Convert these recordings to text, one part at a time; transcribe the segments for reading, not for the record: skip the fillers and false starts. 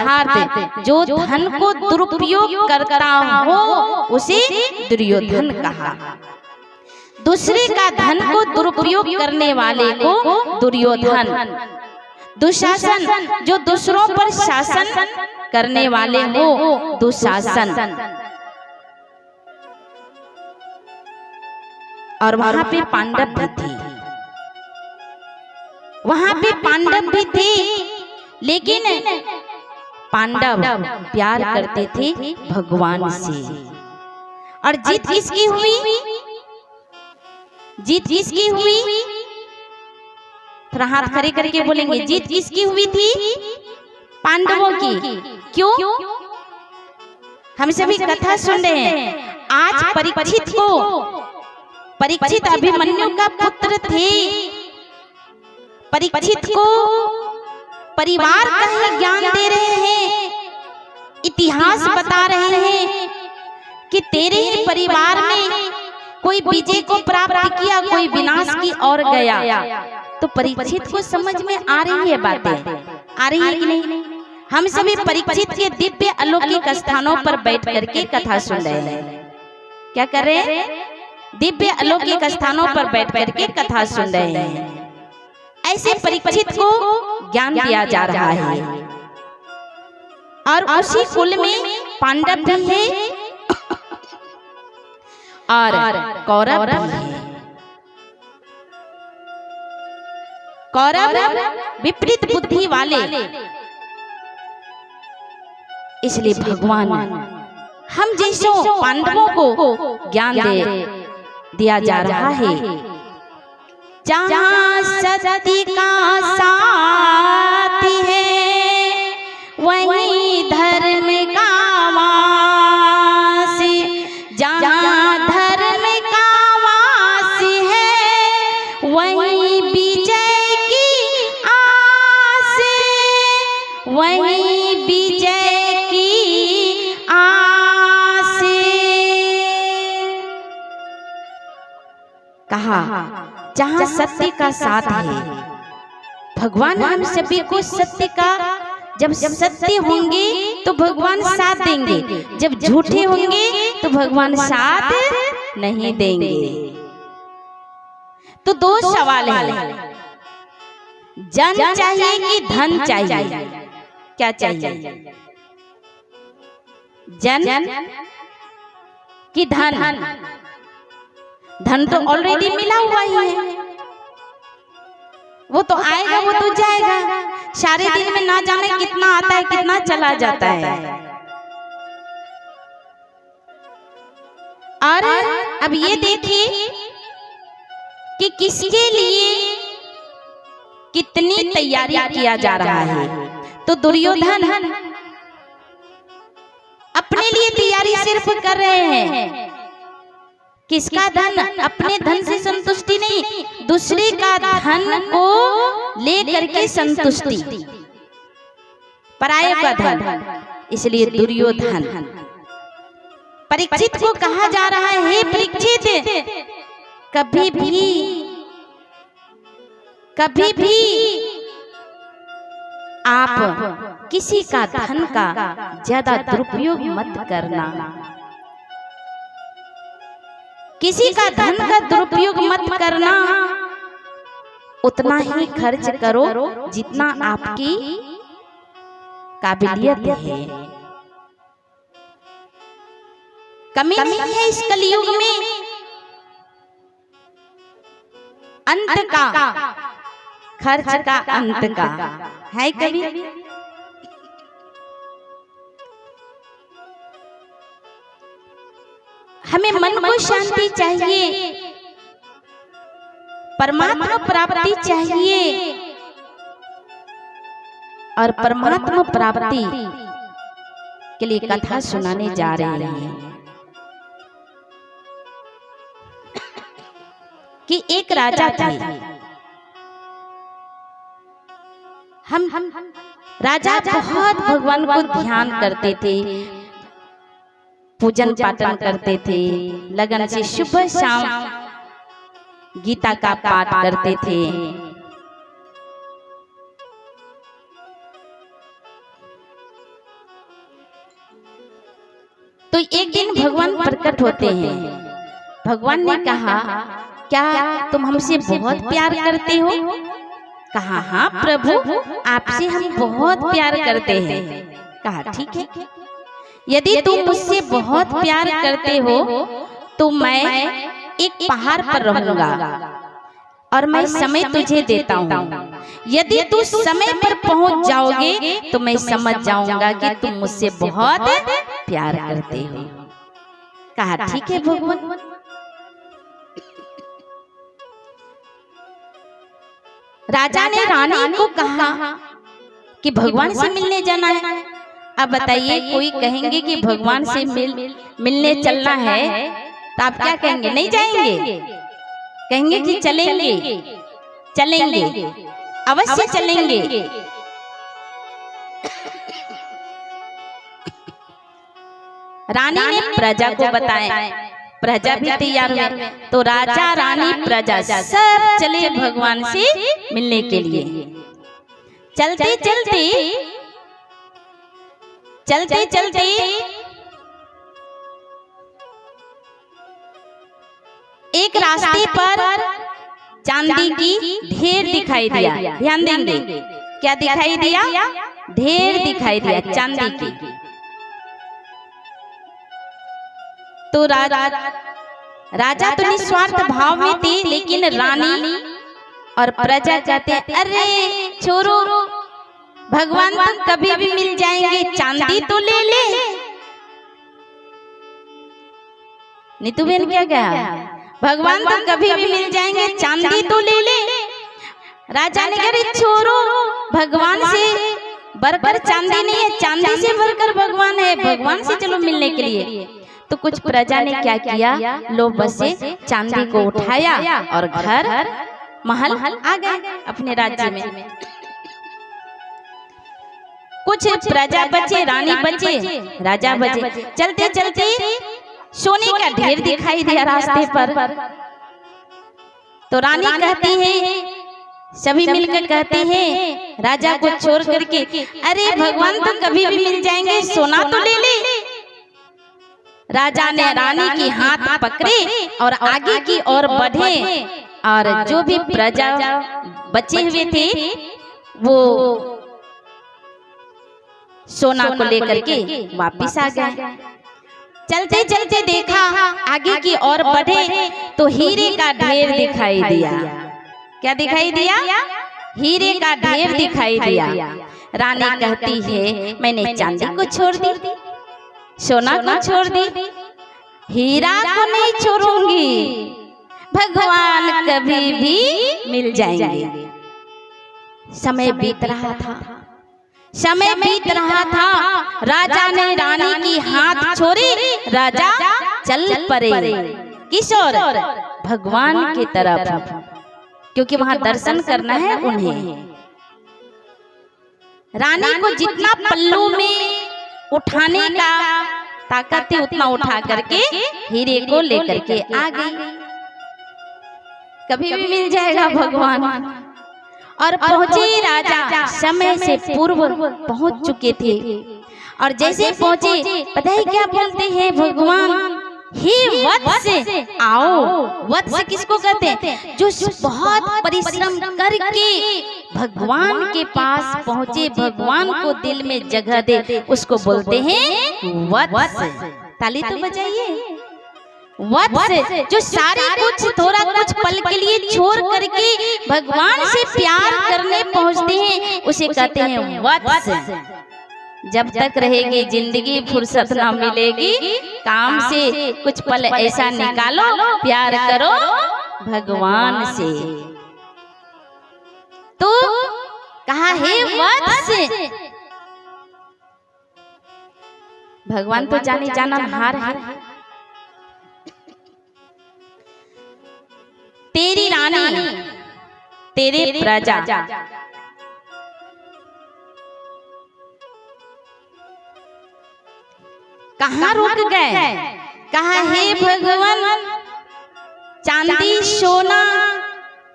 अर्थात जो धन को दुरुपयोग करता हो उसे दुर्योधन कहा। दूसरे का धन को दुरुपयोग करने वाले को दुर्योधन। दुशासन, जो दूसरों पर शासन करने वाले हो दुशासन। और वहां पे पांडव भी थे, वहां पे पांडव भी थे, लेकिन पांडव प्यार करते थे भगवान से। और जीत किसकी हुई? जीत किसकी हुई? थोड़ा हाथ खड़े करके बोलेंगे, जीत किसकी हुई थी? पांडवों की। क्यों? हम सभी कथा सुन रहे हैं। आज परीक्षित अभिमन्यु का पुत्र थे। परीक्षित को परिवार का ही ज्ञान दे रहे हैं, इतिहास बता रहे हैं कि तेरे ही परिवार ने कोई विजय को प्राप्त किया, कोई विनाश की ओर गया। तो परीक्षित को समझ में आ रही है बातें, आ रही है कि नहीं? हम सभी परीक्षित के दिव्य अलौकिक स्थानों पर बैठ करके कथा सुन रहे हैं। क्या कर रहे हैं? दिव्य अलौकिक स्थानों पर बैठ करके कथा सुन रहे हैं। ऐसे परीक्षित को ज्ञान दिया जा रहा है। और उसी कुल में पांडव भी है और कौरव भी है। कौरव विपरीत बुद्धि वाले, इसलिए भगवान हम जैसों पांडवों को ज्ञान दिया जा रहा है। जहाँ सत्य का साथ है वहीं धर्म का वास। जहाँ धर्म का वास है वहीं विजय की आस, वहीं विजय की आस। कहा जहाँ सत्य का साथ है। भगवान हम सभी को सत्य का, जब सत्य होंगे तो भगवान साथ देंगे, जब झूठे होंगे तो भगवान साथ नहीं देंगे। तो दो सवाल है, जन चाहिए कि धन चाहिए? क्या चाहिए? जन कि धन? धन तो ऑलरेडी मिला हुआ ही है, वो तो आएगा, वो तो जाएगा। सारे दिन में ना जाने कितना आता है, कितना चला जाता है। और अब ये देखिए कि किसके लिए कितनी तैयारी किया जा रहा है। तो दुर्योधन अपने लिए तैयारी सिर्फ कर रहे हैं। किसका धन? अपने धन से संतुष्टि नहीं, दूसरे का धन को लेकर के संतुष्टि, पराये का धन। इसलिए दुर्योधन। परीक्षित को कहा जा रहा है, हे परीक्षित, कभी भी आप किसी का धन का ज्यादा दुरुपयोग मत करना। किसी का धन का दुरुपयोग मत करना। उतना ही खर्च करो जितना आपकी काबिलियत है। कमी नहीं है इस कलयुग में। अंत का, खर्च का अंत का है कभी? हमें मन को शांति चाहिए, परमात्मा प्राप्ति चाहिए। और परमात्मा प्राप्ति के लिए कथा सुनाने जा रहे हैं कि एक राजा थे। हम राजा बहुत भगवान को ध्यान करते थे, पूजन पाठन करते थे, लगन से सुबह शाम गीता का पाठ करते थे। तो एक दिन भगवान प्रकट होते हैं। भगवान ने कहा, क्या तुम हमसे बहुत प्यार करते हो? कहा, हाँ प्रभु, आपसे हम बहुत प्यार करते हैं। कहा, ठीक है, यदि तुम मुझसे बहुत प्यार करते हो तो मैं एक पहाड़ पर रहूंगा और मैं समय तुझे देता हूँ। यदि तू समय पर पहुंच जाओगे तो मैं समझ जाऊंगा कि तुम मुझसे बहुत प्यार करते हो। कहा, ठीक है भगवान। राजा ने रानी को कहा कि भगवान से मिलने जाना है। अब बताइए, कोई कहेंगे कि भगवान से मिलने चलना है तो आप क्या कहेंगे? नहीं जाएंगे? कहेंगे कि चलेंगे, चलेंगे, अवश्य चलेंगे। रानी ने प्रजा को बताया, प्रजा भी तैयार हुए। तो राजा, रानी, प्रजा सब चले भगवान से मिलने के लिए। चलते चलते चलते चलते एक रास्ते पर चांदी की ढेर दिखाई दिया। ध्यान देंगे, क्या दिखाई दिया? ढेर दिखाई दिया चांदी की। तो राजा तो निस्वार्थ भाव में थे, लेकिन रानी और प्रजा कहते हैं, अरे छोरो, भगवान तुम कभी भी मिल जाएंगे, चांदी तो ले ले। नीतू बहन क्या कहा? भगवान तुम कभी भी मिल जाएंगे, चांदी तो ले ले। राजा ने कहा, छोरो, भगवान से बढ़कर चांदी नहीं है, चांदी से बढ़कर भगवान है, भगवान से चलो मिलने के लिए। तो कुछ प्रजा ने क्या किया? लोभ से चांदी को उठाया और घर महल आ गए अपने राज्य में। कुछ प्रजा बचे, रानी बचे, राजा बचे। चलते चलते सोने का ढेर दिखाई दिया रास्ते पर। तो रानी कहती है, सभी मिलकर कहते हैं राजा को छोड़ करके, अरे भगवान तो कभी भी मिल जाएंगे, सोना तो ले ले। राजा ने रानी की हाथ पकड़े और आगे की ओर बढ़े, और जो भी प्रजा बचे हुए थे वो सोना को लेकर के वापिस आ गए। चलते चलते देखा आगे की ओर बढ़े तो हीरे का ढेर दिखाई दिया। क्या दिखाई दिया? हीरे का ढेर दिखाई दिया। रानी कहती है, मैंने चांदी को छोड़ दी, सोना को छोड़ दी, हीरा को नहीं छोड़ूंगी, भगवान कभी भी मिल जाएंगे। समय बीत रहा था, समय बीत रहा था। राजा ने रानी की हाथ छोड़ी, राजा चल पड़े किस ओर? भगवान की तरफ, क्योंकि वहां दर्शन करना है उन्हें। रानी को जितना पल्लू में उठाने का ताकत थी उतना उठा करके हीरे को लेकर के आ गई। कभी भी मिल जाएगा भगवान। और पहुंचे राजा, समय से पूर्व पहुंच चुके थे। और जैसे पहुंचे, पता है क्या बोलते हैं भगवान? हे वत्स आओ। वत्स किसको कहते हैं? जो बहुत परिश्रम करके भगवान के पास पहुंचे, भगवान को दिल में जगह दे, उसको बोलते हैं वत्स। ताली तो बजाइए। वत्स जो सारे कुछ थोड़ा कुछ पल के लिए छोड़ करके भगवान से प्यार करने पहुंचते हैं, उसे कहते हैं वत्स। जब तक रहेगी जिंदगी, फुर्सत ना मिलेगी काम से, कुछ पल ऐसा निकालो, प्यार करो भगवान से। तो कहा है वत्स। भगवान तो जाने जाना हार है। तेरी रानी, तेरे प्रजा कहाँ रुक गए? कहा हे भगवान, चांदी, सोना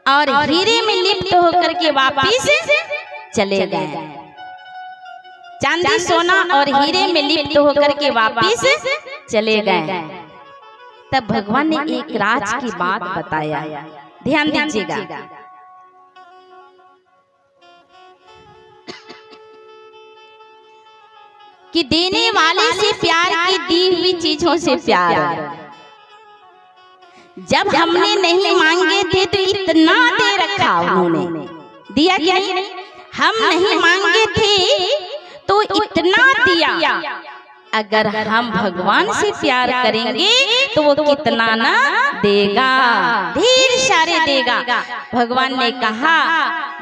और हीरे में लिप्त होकर के वापिस चले गए। चांदी, सोना और हीरे में लिप्त होकर के वापिस चले गए। तब भगवान ने एक राज की बात बताया, ध्यान दीजिएगा। कि देने वाले से प्यार की दी हुई चीजों से प्यार। जब हमने नहीं मांगे थे तो इतना दे रखा उन्होंने, दिया क्या नहीं? हम नहीं मांगे थे तो इतना दिया। अगर हम भगवान से प्यार करेंगे तो वो कितना ना देगा, ढेर सारे देगा। भगवान ने कहा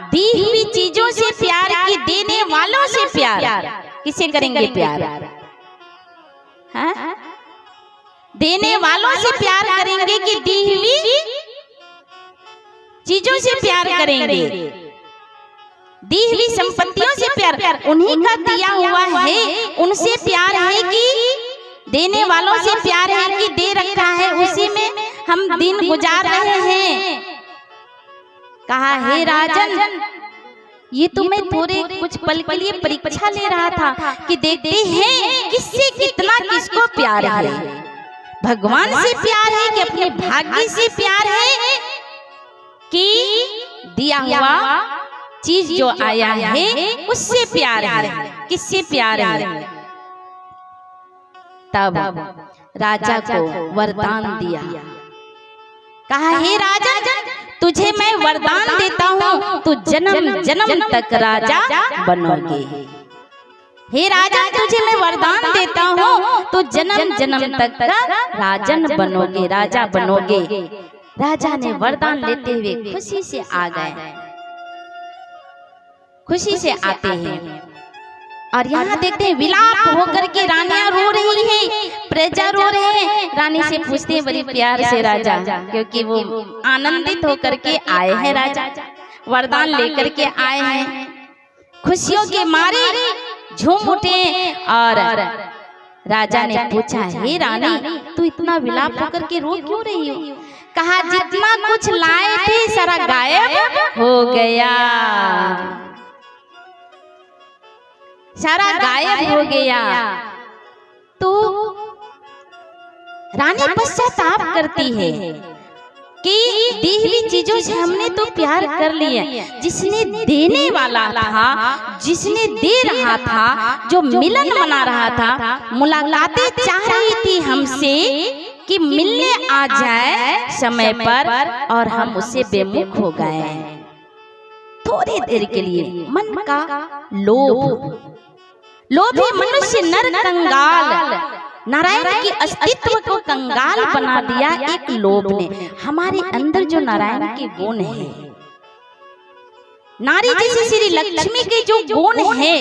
दी हुई चीजों से प्यार की देने वालों से प्यार। किसे करेंगे प्यार? हाँ? देने वालों से प्यार करेंगे कि दी हुई चीजों से प्यार करेंगे? दी हुई संपत्तियों से प्यार, उन्हीं का दिया हुआ है उनसे प्यार है कि देने वालों से प्यार है कि दे रखा है उसी में हम दिन गुजार रहे हैं। कहा हे राजन, ये तो मैं थोड़े कुछ पल के लिए परीक्षा ले रहा था कि देखते हैं किससे कितना किसको प्यार है। भगवान से प्यार है कि अपने भाग्य से प्यार है कि दिया हुआ चीज जो आया है उससे प्यार है, किससे प्यार है? तब राजा को वरदान दिया। कहा हे राजा, तुझे मैं वरदान देता हूँ, तू जन्म जन्म तक राजा बनोगे। हे राजा, तुझे मैं वरदान देता हूँ, तू जन्म जन्म तक राजन बनोगे, राजा बनोगे। राजा ने वरदान लेते हुए खुशी से आ गए, खुशी से आते हैं। और यहाँ देखते हैं विलाप होकर के रानियां रो रही है, प्रजा रो रहे हैं। रानी से पूछते हैं बड़ी प्यार से राजा, क्योंकि वो आनंदित होकर के आए हैं, राजा वरदान लेकर के आए हैं, खुशियों के मारे झूम उठे। और राजा ने पूछा हे रानी, तू इतना विलाप होकर के रो क्यों रही हो? कहा जितना कुछ लाए थे सारा गायब हो गया, सारा गायब हो गया। तो रानी पश्चाताप करती है कि दी हुई चीजों से हमने तो प्यार कर लिया, जिसने देने वाला था, जिसने दे रहा था, जो मिलन मना रहा था, मुलाकातें चाह रही थी हमसे कि मिलने आ जाए समय पर, और हम उससे बेमुख हो गए थोड़ी देर के लिए। मन का लोभ, लोभी मनुष्य नर कंगाल, नारायण की अस्तित्व को कंगाल बना दिया एक लोभ ने। हमारे अंदर जो नारायण के गुण है, नारी जैसी श्री लक्ष्मी के जो गुण है,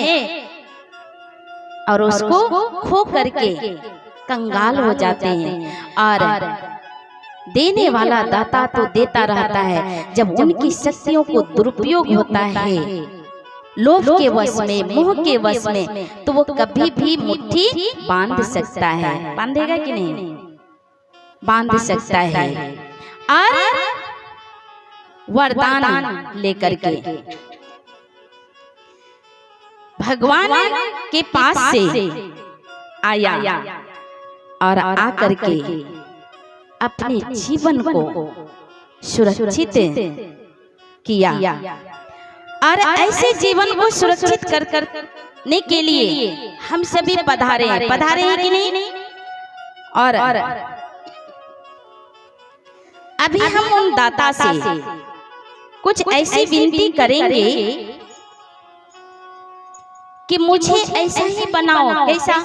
और उसको खो करके कंगाल हो जाते हैं। और देने वाला दाता तो देता रहता है, जब उनकी शक्तियों को दुरुपयोग होता है लोभ के वश में, मोह के वश में, तो वो कभी भी मुट्ठी बांध सकता है। बांधेगा कि नहीं? बांध सकता है। और वरदान लेकर के भगवान के पास से आया और आकर के अपने जीवन को सुरक्षित किया। और ऐसे जीवन को सुरक्षित करने के लिए हम सभी पधारे हैं, पधारे हैं कि नहीं? और अभी हम उन दाता से कुछ ऐसी विनती करेंगे कि मुझे ऐसा ही बनाओ। कैसा?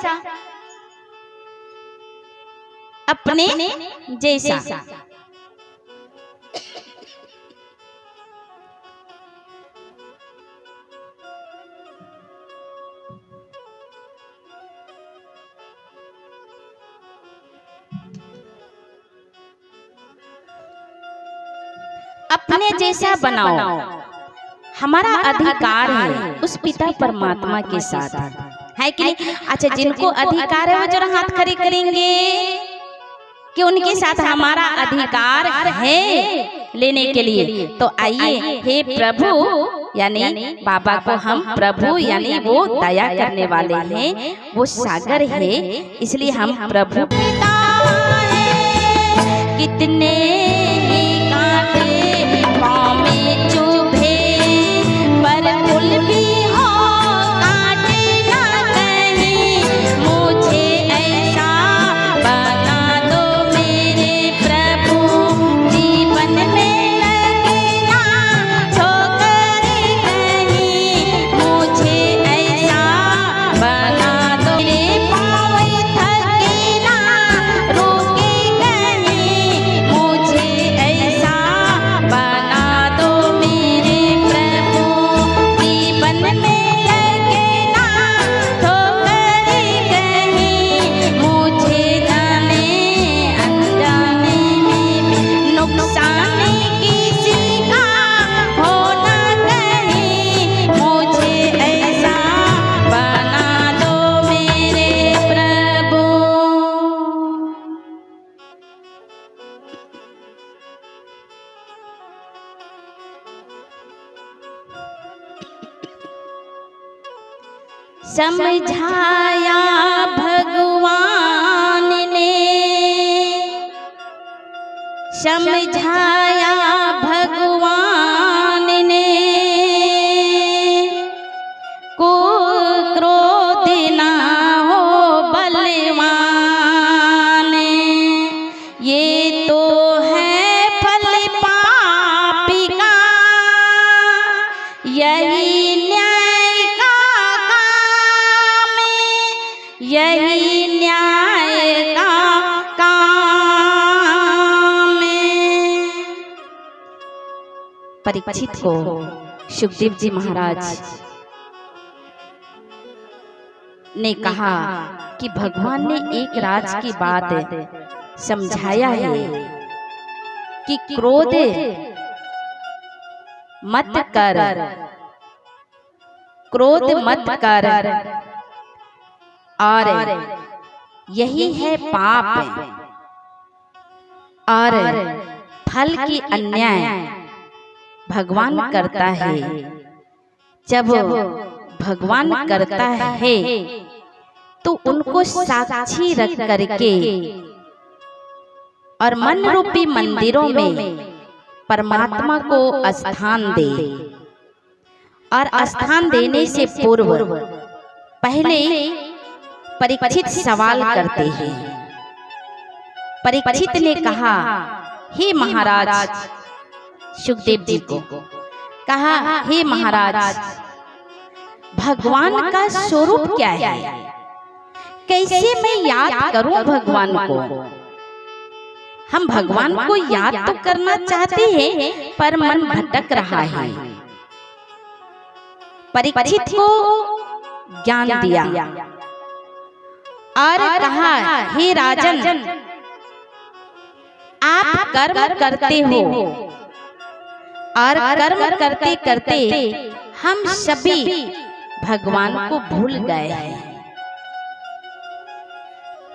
अपने जैसा। अपने जैसा बनाओ। हमारा अधिकार है उस पिता परमात्मा के साथ, है कि नहीं? अच्छा, जिनको अधिकार है वो जरा हाथ खड़े करेंगे कि उनके साथ हमारा अधिकार है लेने के लिए। तो आइए, हे प्रभु, यानी बाबा को हम प्रभु, यानी वो दया करने वाले हैं, वो सागर है, इसलिए हम प्रभु है, कितने ही कांटे पाँव में चुभे, पर फूल भी हो काटे ना कहीं। मुझे ऐसा बना दो मेरे प्रभु, जीवन में लगे ना ठोकरें कहीं। मुझे ऐसा बना दो मेरे पाँव थके ना रुके कहीं। मुझे ऐसा बना दो मेरे प्रभु, जीवन में लगे ना ठोकरें कहीं। मुझे जाने अनजाने में भी नुकसान किसी का हो ना कहीं। मुझे ऐसा बना दो मेरे प्रभु। समझाया भगवान ने, समझाया भगवान ने, को क्रोध ना हो बलवान। ये तो है फल पापी का, यही न्याय का काम है, यही न्याय का काम है। परीक्षित को सुखदेव जी महाराज ने कहा कि भगवान ने एक राज की बात समझाया है कि क्रोध मत कर, क्रोध मत कर, और यही है पाप, और फल की अन्याय भगवान करता है। जब भगवान करता है तो उनको साक्षी रख करके और मन रूपी मंदिरों में परमात्मा को स्थान दे, और स्थान देने से पूर्व पहले परीक्षित सवाल करते हैं। परीक्षित ने कहा, हे महाराज, सुखदेव जी को कहा, हे महाराज, भगवान का स्वरूप क्या है? कैसे मैं याद करूं भगवान को? हम भगवान को याद तो करना चाहते हैं, पर मन भटक रहा है। परीक्षित को ज्ञान दिया और कहा, हे राजन, आप कर्म करते हो, और कर्म करते करते हम सभी भगवान को भूल गए हैं।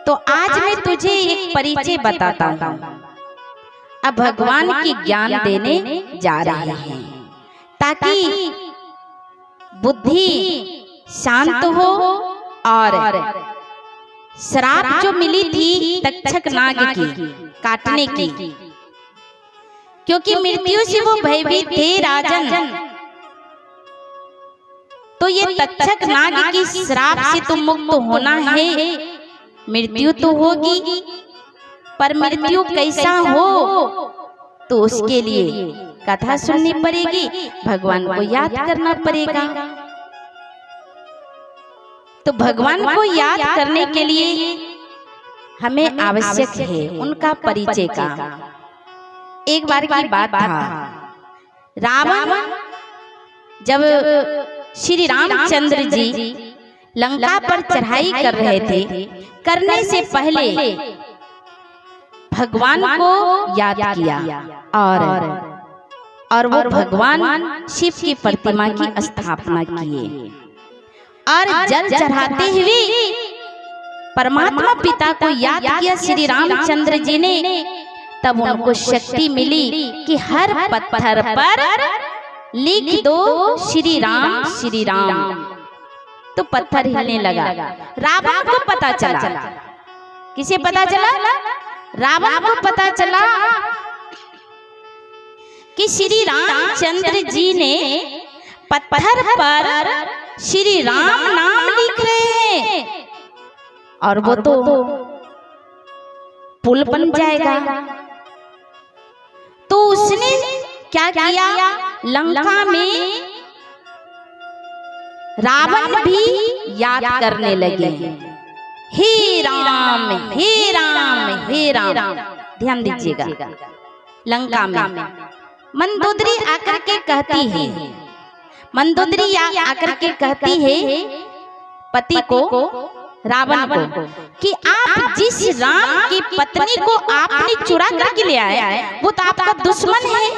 तो आज मैं तुझे एक परिचय बताता हूँ। अब भगवान की ज्ञान देने जा रहे हैं ताकि बुद्धि शांत हो, और श्राप जो मिली थी तक्षक नाग की काटने की, क्योंकि मृत्यु से वो भयभीत थे राजन, तो ये तक्षक नाग की श्राप से तुम मुक्त होना है। मृत्यु तो होगी, पर मृत्यु कैसा हो तो उसके लिए कथा सुननी पड़ेगी, भगवान को याद करना पड़ेगा। तो भगवान को याद करने के लिए हमें आवश्यक है उनका परिचय का। एक बार की बात था, रावण जब श्री रामचंद्र जी लंका पर चढ़ाई कर रहे थे, करने से पहले भगवान को याद किया, और वो भगवान शिव की प्रतिमा की स्थापना किए, और जल चढ़ाते हुए परमात्मा पिता को याद किया श्री रामचंद्र जी ने। तब उनको शक्ति मिली कि हर पत्थर पर लिख दो श्री राम श्री राम, तो पत्थर हिलने लगा। रावण को पता चला किसे पता चला? रावण को पता चला कि श्री रामचंद्र जी ने पत्थर पर श्री राम नाम लिख रहे हैं और वो तो पुल बन जाएगा। तो उसने क्या किया? लंका में रावण भी याद करने लगे, हे राम हे राम हे राम। ध्यान दीजिएगा, लंका में मंदोदरी आकर के कहती है, मंदोदरी आकर के कहती है पति को, रावण को, कि आप जिस राम की पत्नी को आपने चुरा करके ले आए वो तो आपका दुश्मन है,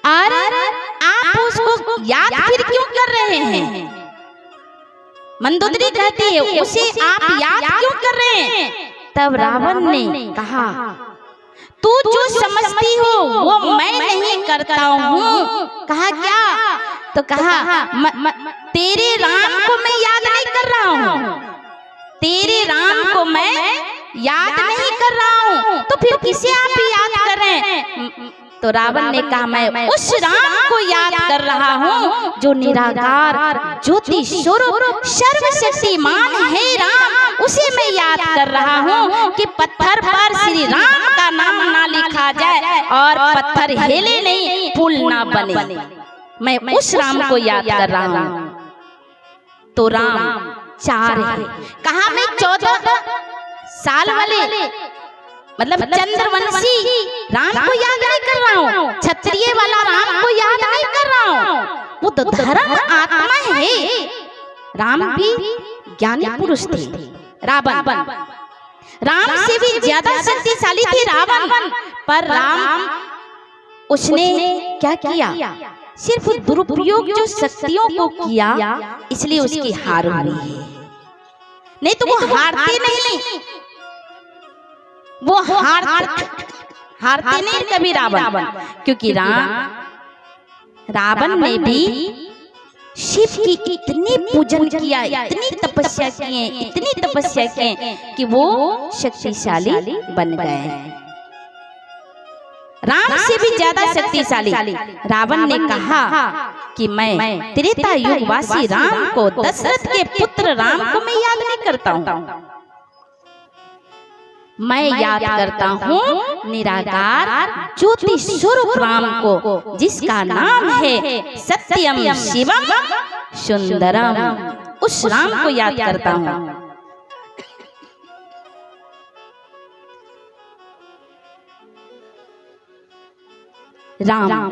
और आप उसको याद फिर क्यों कर रहे हैं? मंदोदरी कहती है उसे आप याद क्यों कर रहे हैं? तब रावण ने कहा, तू जो समझती हो वो मैं नहीं करता हूँ। कहा क्या? तो कहा तेरे राम को मैं याद नहीं कर रहा हूँ, तेरे राम को मैं याद नहीं कर रहा हूँ, तो फिर किसे आप याद कर रहे हैं? तो रावण ने कहा, मैं उस राम को याद कर रहा हूँ जो निराकार ज्योति स्वरूप सर्वशक्तिमान है राम, उसे मैं याद कर रहा हूँ कि पत्थर पर श्री राम का नाम ना लिखा जाए और पत्थर हिले नहीं, पुल ना बने। मैं उस राम को याद कर रहा हूँ। तो राम 4 है। कहा मैं 14 साल वाले मतलब चंद्रवंशी राम को याद नहीं कर रहा हूँ, क्षत्रिय वाला राम को याद नहीं कर रहा हूँ, वो तो धर्म आत्मा है। राम भी ज्ञानी पुरुष थे। रावण राम से भी ज्यादा शक्तिशाली थे रावण, पर राम उसने क्या किया? सिर्फ दुरुपयोग जो शक्तियों को किया, इसलिए उसकी हार हुई है। नहीं तो वो हारते नहीं, वो हारते नहीं कभी रावण, क्योंकि रावण ने भी शिव की इतनी पूजन किया, इतनी तपस्या किए, इतनी तपस्या किए कि वो शक्तिशाली बन गए, राम से भी ज्यादा शक्तिशाली। रावण ने कहा कि मैं त्रेता युगवासी राम को, दशरथ के पुत्र राम को मैं याद नहीं करता हूँ, मैं याद करता हूँ निराकार ज्योति स्वरूप राम को, जिसका नाम है सत्यम शिवम सुंदरम, उस राम को याद करता हूँ। राम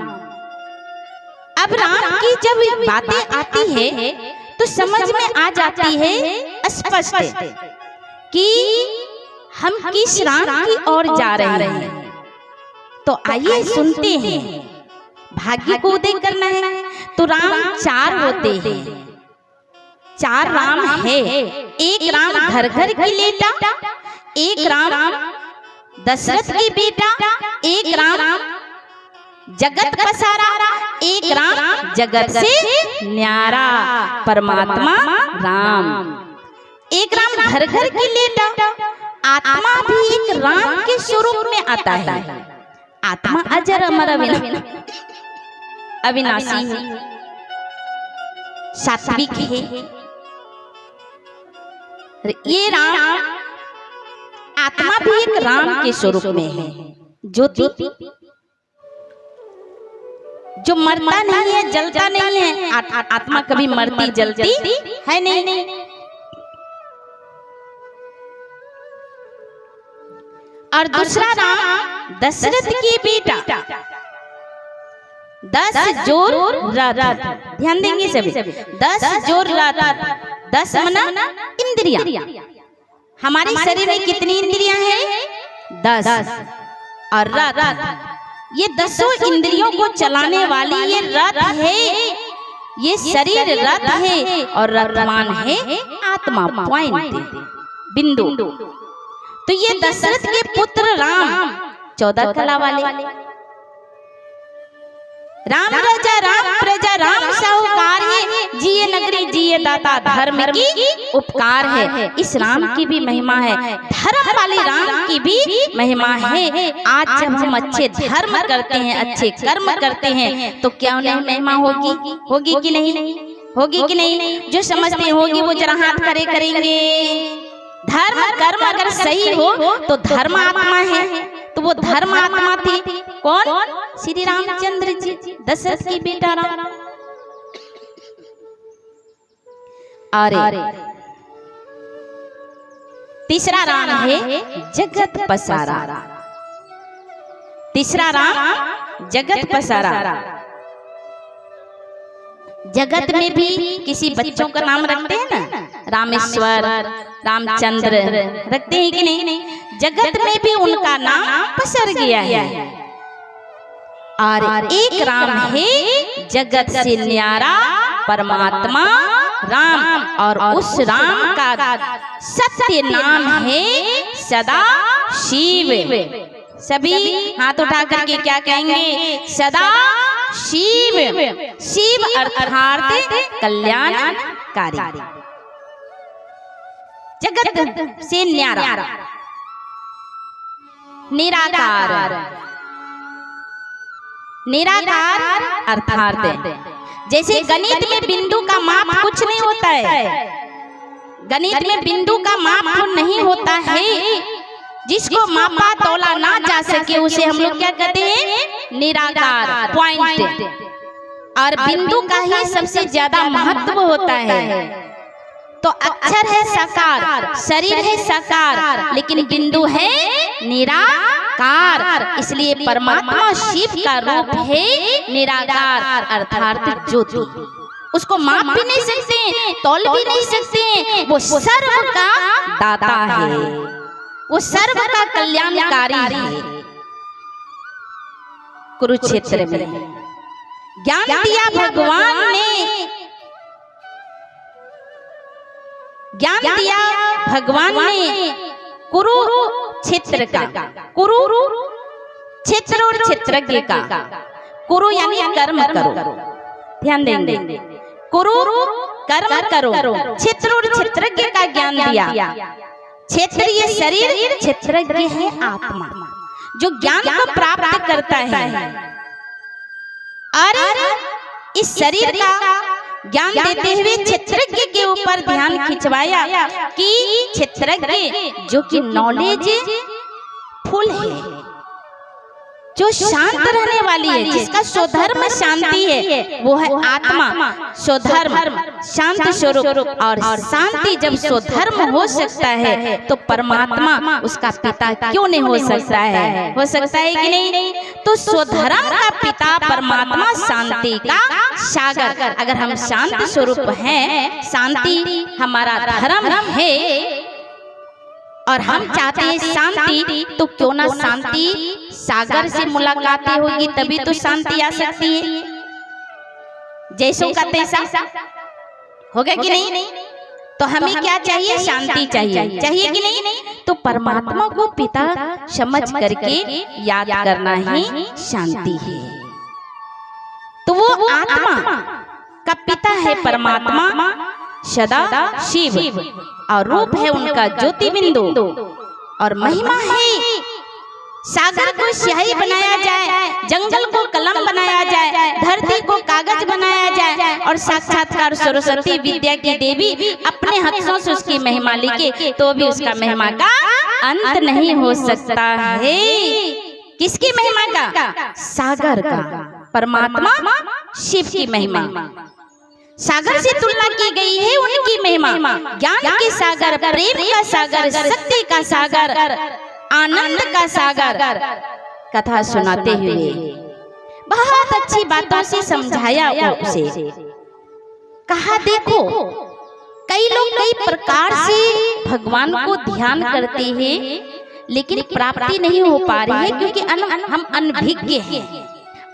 अब राम की जब बातें आती है तो समझ में आ जाती है स्पष्ट कि हम किस राम की ओर जा रहे हैं। तो आइए सुनते हैं। भाग्य को उदय करना है तो राम 4 होते हैं, 4 राम है। एक राम घर घर की लेटा, एक राम दशरथ की बेटा, एक राम जगत पसारा, एक राम जगत से न्यारा परमात्मा राम। एक राम घर घर की लेटा, आत्मा भी एक राम के स्वरूप में आता है। आत्मा अजर अमर अविनाशी है, सात्विक है। ये राम आत्मा भी एक राम के स्वरूप में है, ज्योति जो मरता नहीं है, जलता नहीं है। आत्मा कभी मरती जलती है नहीं। और दूसरा राम दशरथ की बेटा, 10 जोर रथ, ध्यान देंगे सभी, 10 जोर रथ, 10 मना इंद्रियां। हमारे शरीर में कितनी इंद्रियां हैं? 10। और रथ, ये 10 इंद्रियों को चलाने वाली ये रथ है, ये शरीर रथ है और रथवान है आत्मा, पॉइंट बिंदु। तो ये दशरथ के पुत्र राम 14 कला वाले, राम राजा राम प्रजा राम साहूकार है, जिए नगरी जिए दाता धर्म की उपकार है। इस राम की भी महिमा है, धर्म वाली राम की भी महिमा है। आज जब हम अच्छे धर्म करते हैं, अच्छे कर्म करते हैं, तो क्या उन्हें महिमा होगी? होगी कि नहीं? होगी कि नहीं? जो समझते होगी वो जरा हाथ खड़े करेंगे। धर्म कर्म अगर सही हो तो धर्म आत्मा है। तो वो धर्म आत्मा थे कौन? श्री रामचंद्र जी, दशरथ की बेटा राम। अरे तीसरा राम है जगत पसारा। तीसरा राम जगत पसारा। जगत में भी किसी बच्चों का नाम रखते हैं ना, रामेश्वर, रामचंद्र रखते हैं कि नहीं? जगत में भी उनका नाम पसर गया है। और एक राम है जगत से न्यारा परमात्मा राम, और उस राम का सत्य नाम है सदा शिव। सभी हाथ उठा करके क्या कहेंगे? सदा शिव। शिव अर्थात कल्याणकारी, जगत से न्यारा, निराकार। निराकार अर्थात जैसे गणित में बिंदु का माप कुछ नहीं होता है, गणित में बिंदु का माप नहीं होता है। जिसको मापा तोला ना जा सके उसे हम लोग क्या कहते हैं? निराकार, पॉइंट। और बिंदु का ही सबसे ज्यादा महत्व होता है। तो अक्षर है साकार, शरीर है साकार, लेकिन बिंदु है निराकार। इसलिए परमात्मा शिव का रूप है निराकार अर्थात ज्योति। उसको माप भी नहीं सकते, तौल भी नहीं सकते। वो सर्व का दाता है, वो सर्व का कल्याणकारी है। कुरुक्षेत्र में ज्ञान दिया भगवान ने, ज्ञान दिया भगवान ने कुरुक्षेत्र का, कुरु क्षेत्र और क्षेत्रज्ञ का। कुरु यानी कर्म करो, ध्यान देंगे। कुरु कर्म करो, क्षेत्र और क्षेत्रज्ञ का ज्ञान दिया। क्षेत्र ये शरीर, क्षेत्रज्ञ है आत्मा जो ज्ञान को प्राप्त करता है। और इस शरीर का ज्ञान देते हुए क्षेत्रज्ञ के ऊपर ध्यान खिंचवाया कि क्षेत्रज्ञ जो कि नॉलेज फुल है, जो शांत रहने वाली है, जिसका स्वधर्म शांति है, वो है आत्मा। स्वधर्म शांत स्वरूप, और शांति जब स्वधर्म हो सकता है तो परमात्मा उसका पिता क्यों नहीं हो सकता है? हो सकता है कि नहीं? तो स्वधर्म का पिता परमात्मा शांति का सागर। अगर हम शांत स्वरूप हैं, शांति हमारा धर्म है और हम चाहते हैं शांति, तो क्यों ना शांति सागर से मुलाकातें होगी, तभी तो शांति आ सकती है। जैसों का तैसा होगा कि नहीं? तो हमें क्या चाहिए? शांति चाहिए, चाहिए कि नहीं? तो परमात्मा को पिता समझ करके याद करना ही शांति है। तो वो आत्मा का पिता है परमात्मा सदा शिव, और रूप है उनका ज्योति बिंदु, और महिमा है सागर को स्याही बनाया जाए, जंगल को कलम बनाया जाए, धरती को कागज बनाया जाए, और साक्षात्कार सरस्वती विद्या की देवी अपने हाथों से उसकी महिमा लिखे, तो भी उसका महिमा का अंत नहीं हो सकता है। किसकी महिमा का? सागर का, परमात्मा शिव की महिमा। सागर से तुलना की गई है उनकी महिमा। ज्ञान के सागर, प्रेम का सागर, शक्ति का सागर, आनंद का सागर। कथा सुनाते हुए बहुत अच्छी बातों से समझाया उसे। कहा देखो, कई लोग कई प्रकार से भगवान को ध्यान करते हैं, लेकिन प्राप्ति नहीं हो पा रही है, क्योंकि हम अनभिज्ञ हैं।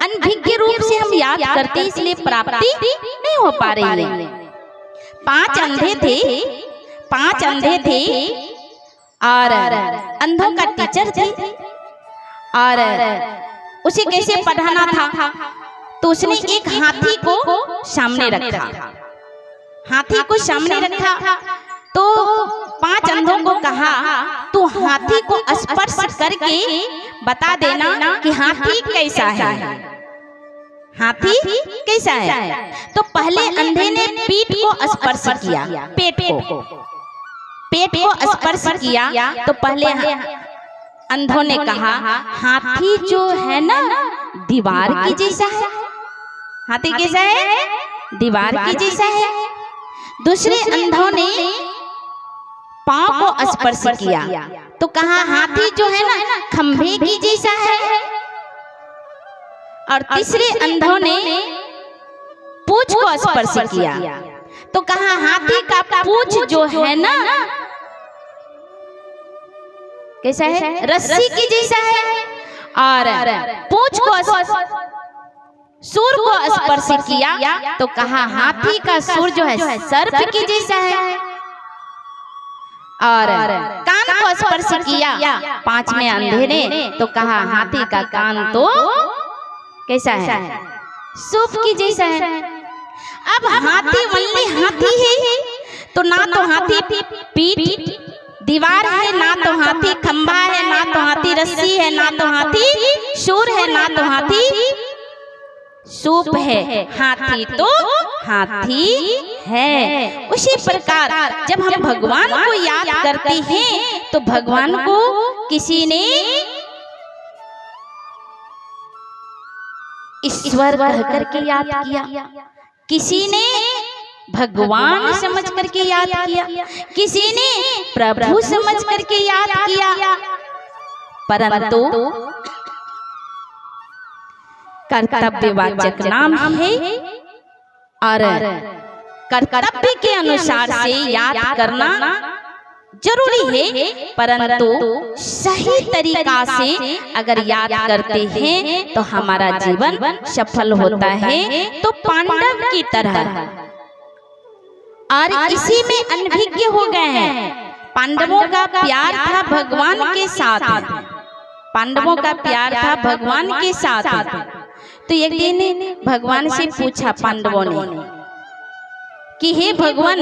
अनभिज्ञ रूप से हम याद करते, इसलिए प्राप्ति नहीं हो पा रही है। 5 अंधे थे, 5 अंधे थे, और अंधों का टीचर थे, और उसे कैसे पढ़ाना था? तो उसने एक हाथी को सामने रखा, हाथी को सामने रखा। तो 5 अंधों को कहा तू हाथी को स्पर्श करके बता देना कि हाथी कैसा है, हाथी कैसा है। तो पहले अंधे ने पीठ को स्पर्श किया, पेट को स्पर्श किया। तो पहले अंधों ने कहा हाथी जो है ना दीवार की जैसा है, हाथी कैसा है, दीवार की जैसा है। दूसरे अंधों ने पांव को स्पर्श किया तो कहा हाथी जो है ना खंभे की जैसा है। और तीसरे अंधों ने पूंछ को स्पर्श किया तो कहा हाथी का पूंछ जो है ना कैसा है, रस्सी की जैसा है। और पूंछ को सूर को स्पर्श किया तो कहा हाथी का सूर जो है सर्प की जैसा है। और कान को स्पर्श किया 5वें अंधे ने तो कहा हाथी का कान तो कैसा है, सूप की जैसा है। अब हाथी वल्ली हाथी है तो ना तो हाथी पीठ दीवार है, ना तो हाथी खंभा है, ना तो हाथी रस्सी है, ना तो हाथी सूर है, ना तो हाथी सूप है। हाथी तो हाथी है। उसी प्रकार जब हम भगवान को याद करते हैं तो भगवान को किसी ने ईश्वर कह करके याद किया, किसी ने भगवान समझ करके याद किया, किसी ने प्रभु समझ करके याद किया। परंतु कर्तव्यवाचक नाम है और कर्तव्य के अनुसार से याद करना जरूरी है। परंतु सही तरीका से अगर याद करते हैं तो हमारा जीवन सफल होता है। तो पांडव की तरह और इसी में अनभिज्ञ हो गए हैं। पांडवों का प्यार था भगवान के साथ, पांडवों का प्यार था भगवान के साथ। तो एक दिन भगवान से पूछा पांडवों ने कि हे भगवान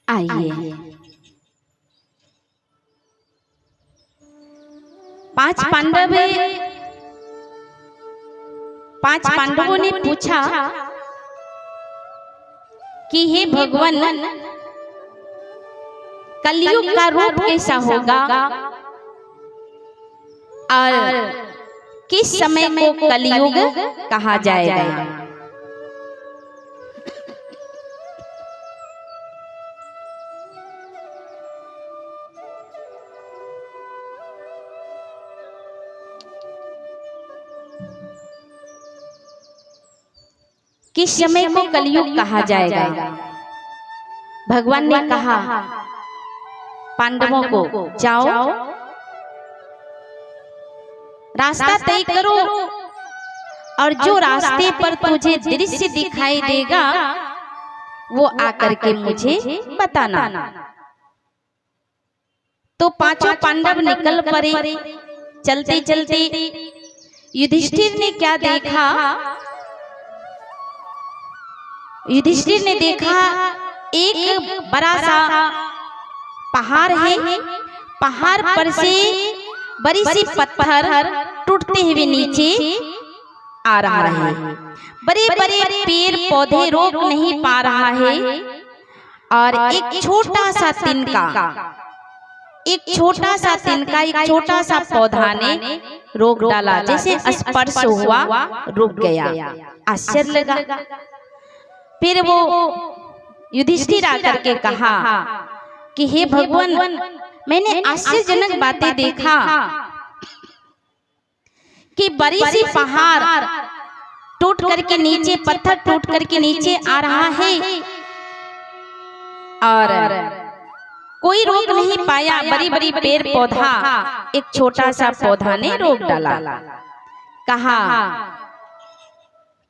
आइए। 5 पांडवों ने पूछा कि हे भगवान कलयुग का रूप कैसा होगा और किस समय को कलयुग कहा जाएगा। किस समय को कलयुग कहा जाएगा। भगवान ने कहा पांडवों को जाओ रास्ता तय करो और जो रास्ते पर तुझे दृश्य दिखाई देगा वो आकर के मुझे बताना। तो 5 पांडव निकल पड़े। चलते चलते युधिष्ठिर ने क्या देखा, युधिष्ठिर ने देखा एक बड़ा सा पहाड़ है, पहाड़ पर से बड़ी सी पत्थर टूटते हुए नीचे आ रहा है। बड़े बड़े पेड़ पौधे रोक नहीं पा रहा है और एक छोटा सा तिनका, एक छोटा सा तिनका, एक छोटा सा पौधा ने रोक डाला। जैसे स्पर्श हुआ रुक गया। आश्चर्य लगा। फिर वो युधिष्ठिर आकर के कहा कि हे भगवान, मैंने आश्चर्यजनक बातें देखा कि बड़ी सी पहाड़ टूट करके नीचे, पत्थर टूट करके नीचे आ रहा है और कोई रोक नहीं पाया। बड़ी बड़ी पेड़ पौधा, एक छोटा सा पौधा ने रोक डाला। कहा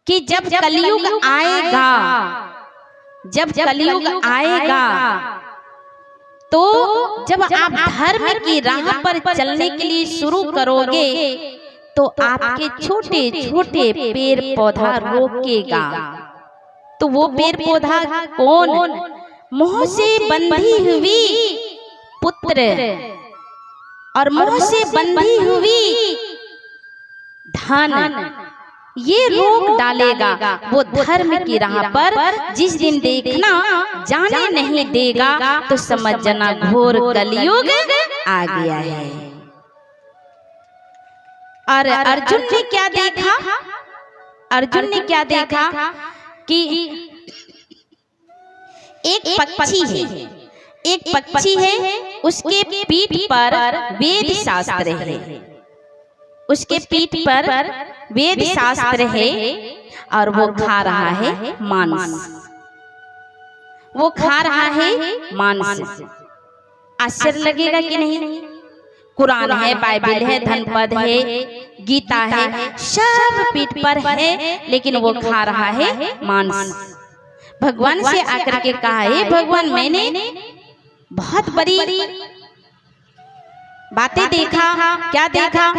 कि जब कलयुग आएगा, जब कलयुग आएगा तो जब आप धर्म की राह पर चलने के लिए शुरू करोगे तो आपके छोटे छोटे पेड़ पौधा रोकेगा। तो वो पेड़ पौधा कौन? मोह से बंधी हुई पुत्र और मोह से बंधी हुई धन, ये रोक डालेगा। वो धर्म की राह पर जिस दिन देखना जाने नहीं देगा तो समझ जाना घोर कलयुग आ गया है। और अर्जुन ने क्या देखा? अर्जुन ने क्या देखा कि एक पक्षी है, एक पक्षी है, उसके पीठ पर वेद शास्त्र है, उसके पीठ पर वेद शास्त्र है और वो खा रहा है मांस, वो खा रहा है मांस। आश्चर्य लगेगा कि नहीं? कुरान है, बाइबल है, धनपद है, गीता है, सब पीठ पर है, लेकिन वो खा रहा है मांस। भगवान से आकर के कहा, हे भगवान, मैंने बहुत बड़ी बातें देखा। क्या देखा?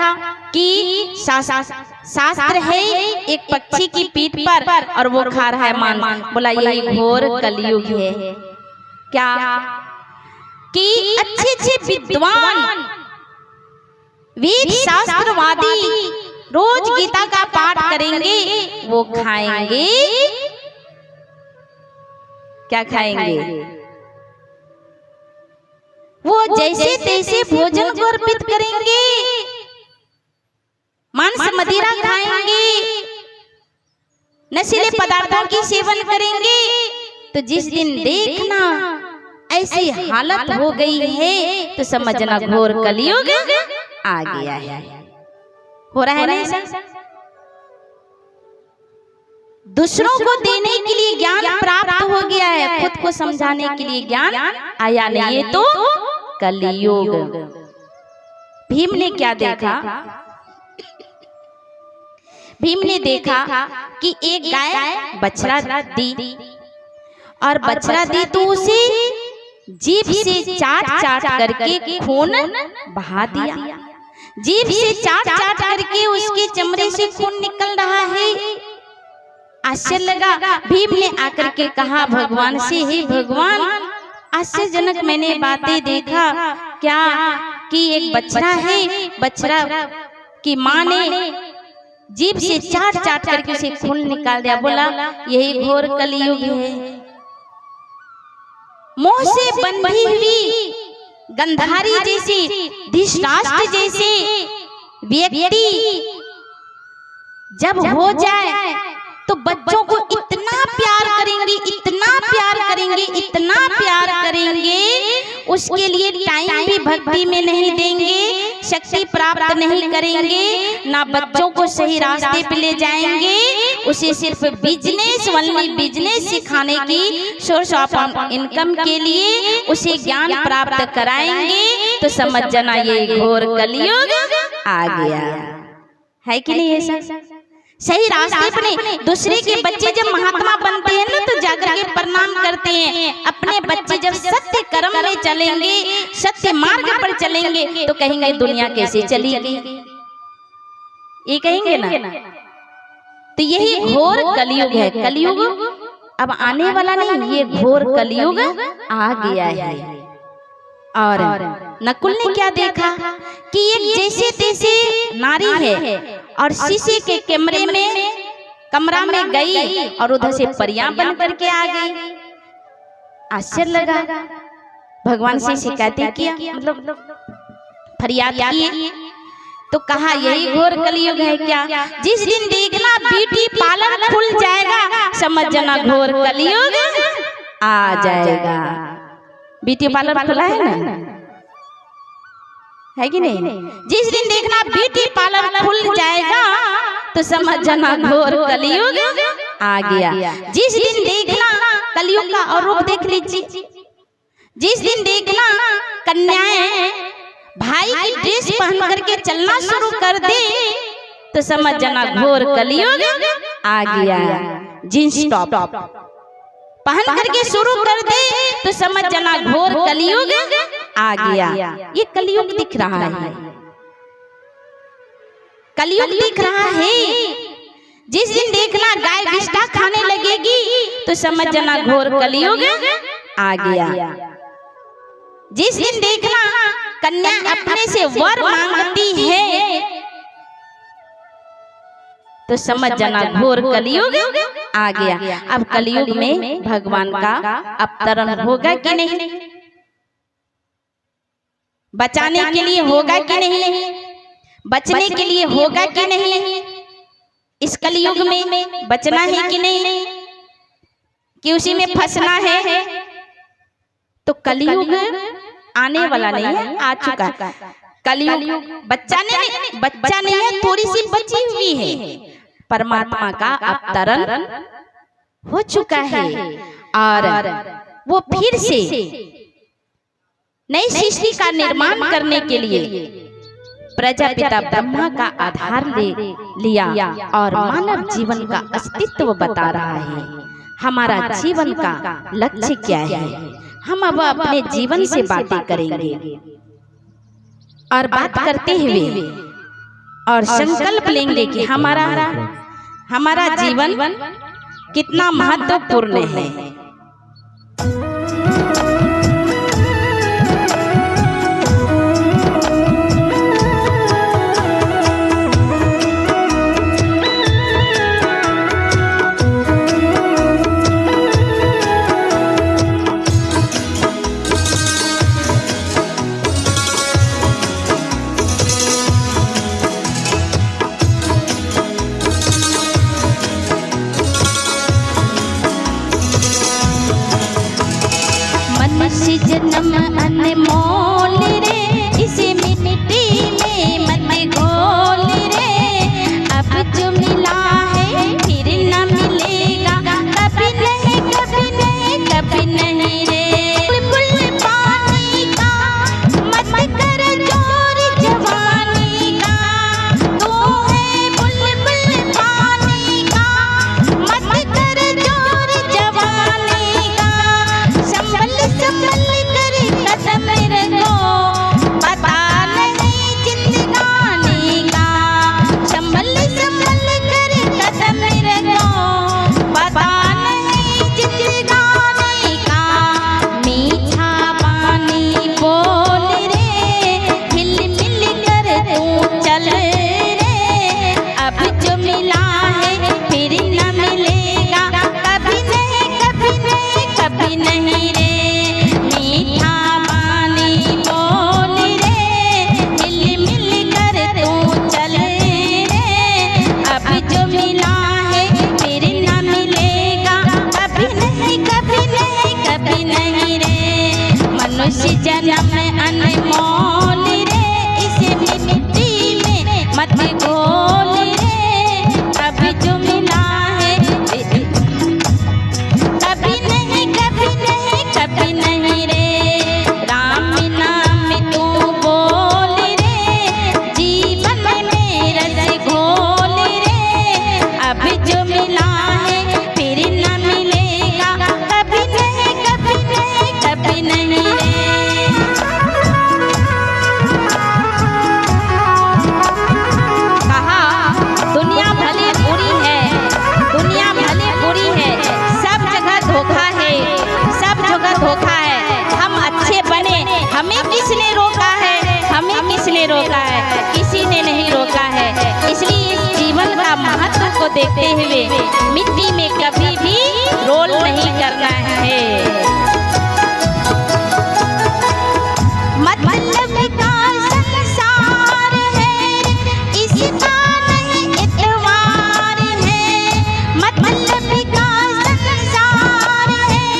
कि शास्त्र है एक पक्षी की पीठ पर और वो खा रहा है मांस। बोला यही घोर कलयुग है। क्या? कि अच्छे अच्छे विद्वान वेद शास्त्रवादी रोज गीता का पाठ करेंगे, वो खाएंगे, क्या खाएंगे? वो जैसे तैसे भोजन को अर्पित करेंगे, मांस मदिरा खाएंगे, नशीले पदार्थों की सेवन करेंगे। तो जिस दिन देखना ऐसी हालत हो गई है तो समझना घोर कलयुग आ गया है। हो रहा है ना ऐसा? दूसरों को देने के लिए ज्ञान प्राप्त हो गया है, खुद को समझाने के लिए ज्ञान आया नहीं। ये तो कलयुग। भीम ने क्या देखा? भीम ने देखा कि एक गाय बछड़ा दी और बछड़ा दी तो उसे जीभ से चाट चाट करके खून बहा दिया। जीभ से चाट चाट करके उसके चमड़े से खून निकल रहा है। आश्चर्य लगा। भीम ने आकर के कहा भगवान से, हे भगवान, आश्चर्यजनक मैंने बातें देखा। क्या? कि एक बछड़ा है, बछड़ा की माँ ने जीभ से चाट चाट करके उसे खून निकाल दिया। बोला यही घोर कलयुग है। मोह से बंधी हुई गंधारी जैसी, धृतराष्ट्र जैसे व्यक्ति जब हो जाए तो बच्चों को इतना प्यार करेंगे, इतना प्यार करेंगे, इतना प्यार करेंगे, उसके लिए टाइम भी भक्ति में नहीं देंगे, शक्ति प्राप्त नहीं करेंगे, ना बच्चों को सही रास्ते पे ले जाएंगे, उसे सिर्फ बिजनेस, ओनली बिजनेस सिखाने की, सोर्स ऑफ इनकम के लिए उसे ज्ञान प्राप्त कराएंगे। तो समझ जाना ये घोर कलयुग आ गया है कि नहीं? ऐसा सही रास्ते पर नहीं। दूसरे के बच्चे जब महात्मा बनते हैं ना तो जाकर के प्रणाम करते हैं। अपने बच्चे जब सत्य कर्म में चलेंगे, सत्य मार्ग पर चलेंगे तो कहेंगे दुनिया कैसे चलेगी, ये कहेंगे ना। तो यही घोर कलयुग है। कलयुग अब आने वाला नहीं, ये घोर कलयुग आ गया है। और नकुल ने क्या देखा कि एक जैसे तैसे नारी है और शीशे के कमरा में गई और उधर से परियां बन करके आ गई। आश्चर्य लगा। भगवान से शिकायतें किया, मतलब फरियाद किए। तो कहा यही घोर कलयुग है। क्या? जिस दिन देखना ब्यूटी पार्लर खुल जाएगा समझ जाना घोर कलयुग आ जाएगा। ब्यूटी पार्लर खुला है ना, है कि नहीं? जिस दिन देखना ब्यूटी पार्लर खुल जाएगा तो समझ जाना घोर कलयुग आ गया। जिस दिन देखना कलयुग का और रूप देख लीजिए, जिस दिन देखना कन्याएं भाई की ड्रेस पहन करके चलना शुरू कर दे तो समझ जाना घोर कलयुग आ गया। जींस टॉप पहन करके शुरू कर दे तो समझ जाना घोर कलयुग आ गया। ये कलयुग दिख रहा है, कलयुग दिख रहा है। जिस दिन देखना गाय घिस्टा खाने लगेगी तो समझ जाना घोर कलयुग आ गया। जिस दिन देखना कन्या अपने से वर मांगती है तो समझ जाना घोर कलयुग आ गया। अब कलयुग में भगवान का अवतरण होगा कि नहीं, बचाने के लिए होगा कि नहीं, बचने के लिए होगा कि नहीं, इस कलयुग में बचना है कि नहीं, कि उसी में फंसना है? तो कलयुग आने वाला नहीं है, आ चुका। कलयुग बच्चा नहीं है, थोड़ी सी बची हुई है। परमात्मा का अवतरण हो चुका है और वो फिर से नई सृष्टि का निर्माण करने के लिए प्रजापिता ब्रह्मा का आधार ले लिया और मानव जीवन का अस्तित्व बता रहा है। हमारा जीवन का लक्ष्य क्या है, हम अब अपने जीवन से बातें करेंगे और बात करते हुए और संकल्प लेंगे कि हमारा जीवन कितना महत्वपूर्ण है। जन्म अनमोल रे, इसे मिट्टी में मत घोल रे। अब जो मिला है फिर न मिलेगा, कभी नहीं कभी नहीं कभी नहीं रे। बुलबुल पानी का मत कर जोर जवानी का, तू है बुलबुल पानी का मत कर जोर जवानी का। संभल संभल जन्म अनमोल रे, इसे मिट्टी में मत घोल रे। अब जो मिला है कभी नहीं कभी नहीं कभी नहीं रे। राम नाम तू बोल रे, जीवन में रस घोल रे। अब जो मिला है फिर न मिलेगा, कभी नहीं कभी नहीं कभी नहीं रे। धोखा है, हम अच्छे बने, हमें किसने रोका है, हमें किसने रोका है, किसी ने नहीं रोका है। इसलिए इस जीवन का महत्व को देखते हुए मिट्टी में कभी भी रोल नहीं करना है। मतलब का संसार है, इसका नहीं इतवार है। मतलब का संसार है,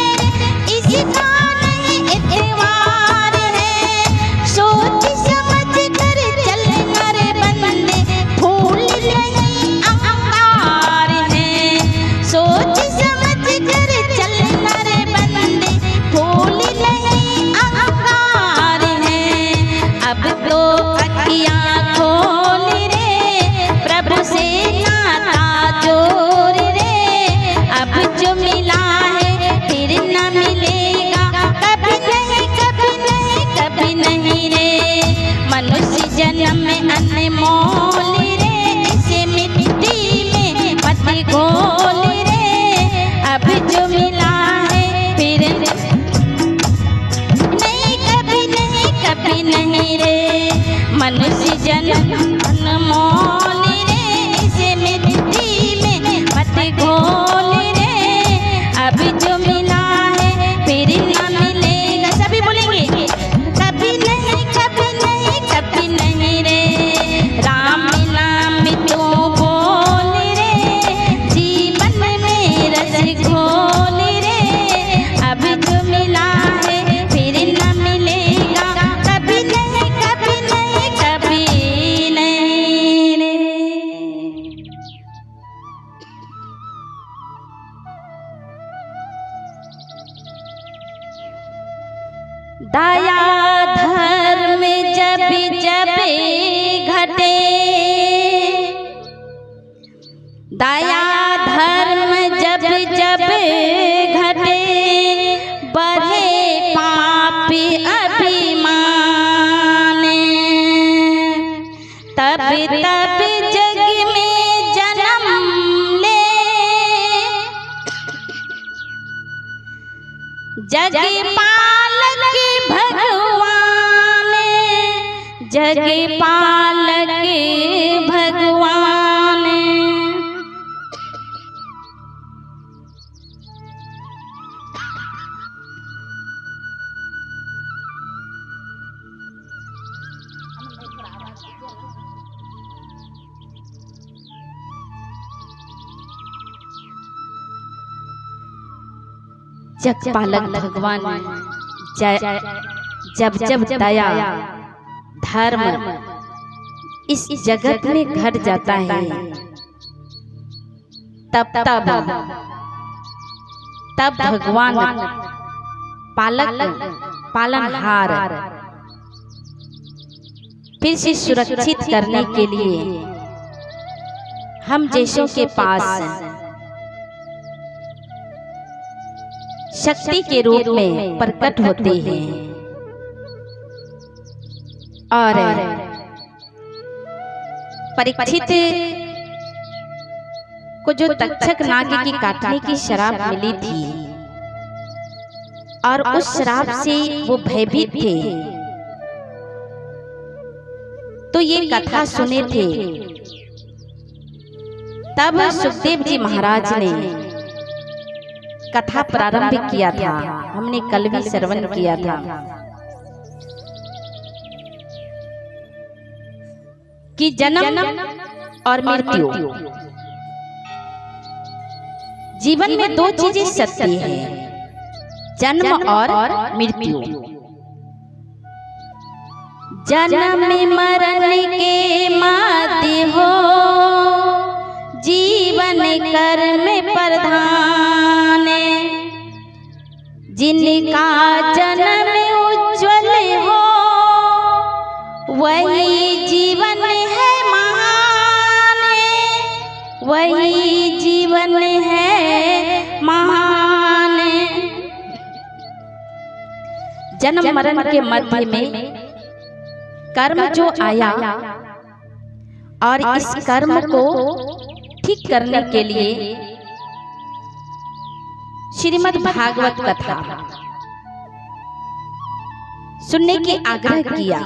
दया धर्म जब जब घटे, दया धर्म जब जब घटे, बढ़े पाप अभिमान, तब तब जग में जन्म ले, जग पालक भगवान, जग पालक भगवान। जग पालक भगवान जब जब दया धर्म इस जगत में घट जाता है, तब भगवान पालनहार फिर से सुरक्षित करने के लिए हम जैसों के पास शक्ति के रूप में प्रकट होते हैं और परीक्षित को जो तक्षक नाग की काटने की शराब मिली थी और उस शराब से वो भयभीत थे, तो ये कथा सुने थे। तब सुखदेव जी महाराज ने कथा प्रारंभ किया था, हमने कल भी श्रवण किया था कि जन्म और मृत्यु, जीवन में दो चीजें सत्य हैं, जन्म और मृत्यु। जन्म मरण के मध्य हो, जीवन कर्म प्रधान, जिनका जन्म उज्ज्वल हो, वही जीवन है महान, वही जीवन है महान। जन्म मरण के मध्य में कर्म जो आया और इस कर्म को ठीक करने के लिए श्रीमद् भागवत कथा सुनने की आग्रह किया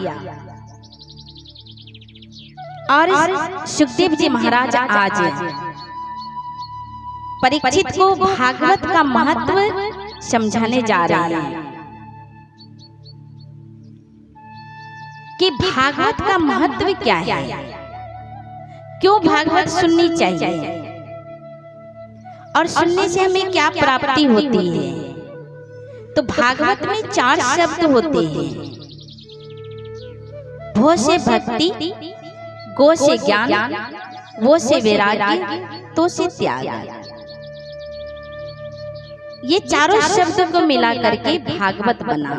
और सुखदेव जी महाराज आज परीक्षित को भागवत का महत्व समझाने जा रहे हैं कि भागवत का महत्व क्या है, क्यों भागवत सुननी चाहिए और सुनने से हमें क्या प्राप्ति होती है। तो भागवत में 4 शब्द होते हैं, भो से भक्ति, गो से ज्ञान, वो से वैराग्य, तो से त्याग। ये चारों शब्दों को मिला करके भागवत बना।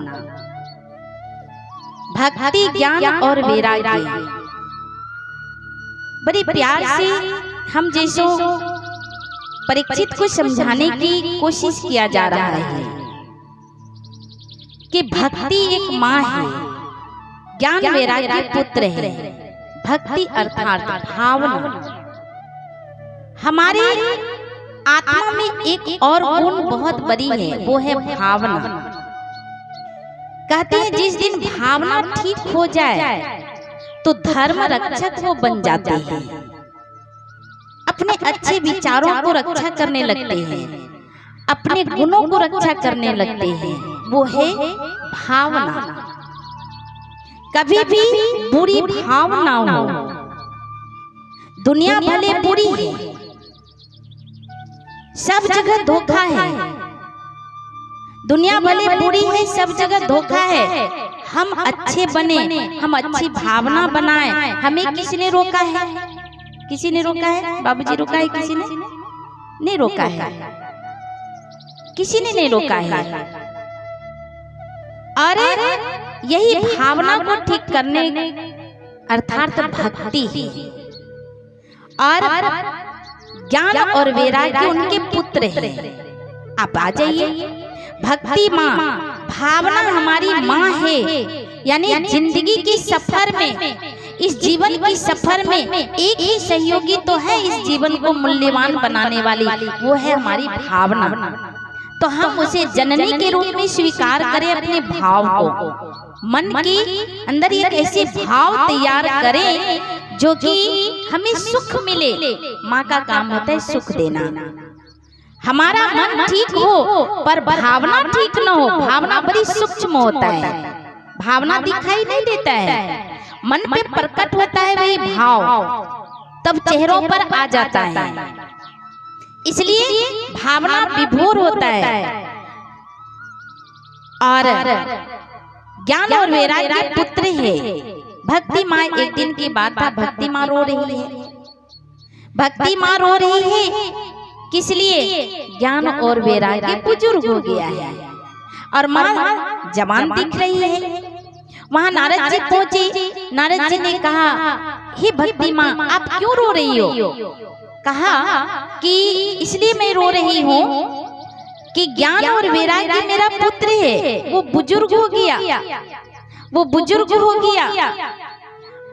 भक्ति, ज्ञान और वैराग्य बड़े प्यार से हम जैसों परीक्षित को समझाने की कोशिश किया जा रहा है कि भक्ति एक माँ है, ज्ञान वैराग्य पुत्र है। भक्ति अर्थात भावना। हमारे आत्मा में एक और गुण बहुत बड़ी है, वो है भावना। कहते हैं जिस दिन भावना ठीक हो जाए तो धर्म रक्षक वो बन जाते हैं, अपने अच्छे विचारों को रक्षा करने लगते हैं, अपने गुणों को रक्षा करने लगते हैं। वो है भावना। कभी भी बुरी भावना हो, दुनिया भले बुरी है, सब जगह धोखा है। दुनिया भले बुरी है, सब जगह धोखा है। हम अच्छे बने, हम अच्छी भावना बनाए, हमें किसी ने रोका है? किसी ने रोका है? बाबूजी रोका है? किसी ने नहीं रोका है, किसी ने नहीं रोका है। अरे यही भावना को ठीक करने अर्थात भक्ति है। और ज्ञान और वैराग्य उनके पुत्र हैं। आप आ जाइए। भक्ति माँ, भावना हमारी माँ है। यानी जिंदगी की सफर में, इस जीवन की सफर में एक ही सहयोगी तो है इस जीवन को मूल्यवान बनाने वाली, वो है हमारी भावना। तो हम उसे जननी के रूप में स्वीकार करें। अपने भाव को, मन के अंदर एक ऐसे भाव तैयार करें जो कि हमें सुख मिले। माँ का काम होता है सुख देना। हमारा मन ठीक हो पर भावना ठीक न हो। भावना बड़ी सूक्ष्म होता है, भावना दिखाई नहीं देता है, मन पे प्रकट होता है वही भाव, तब चेहरों पर आ जाता है। इसलिए भावना विभोर होता है। और ज्ञान और वैराग्य पुत्र है। भक्ति माँ, एक दिन की बात था, भक्ति माँ रो रही है। भक्ति माँ रो रही है किस लिए? ज्ञान और वैराग्य बुजुर्ग हो गया है और माँ जवान दिख रही है। वहां नारद जी पहुंचे। नारद जी ने कहा, हे भक्ति माँ आप क्यों रो रही हो? कहा कि इसलिए मैं रो रही हूँ कि ज्ञान और वैराग्य मेरा पुत्र है, वो बुजुर्ग हो गया, वो बुजुर्ग हो गया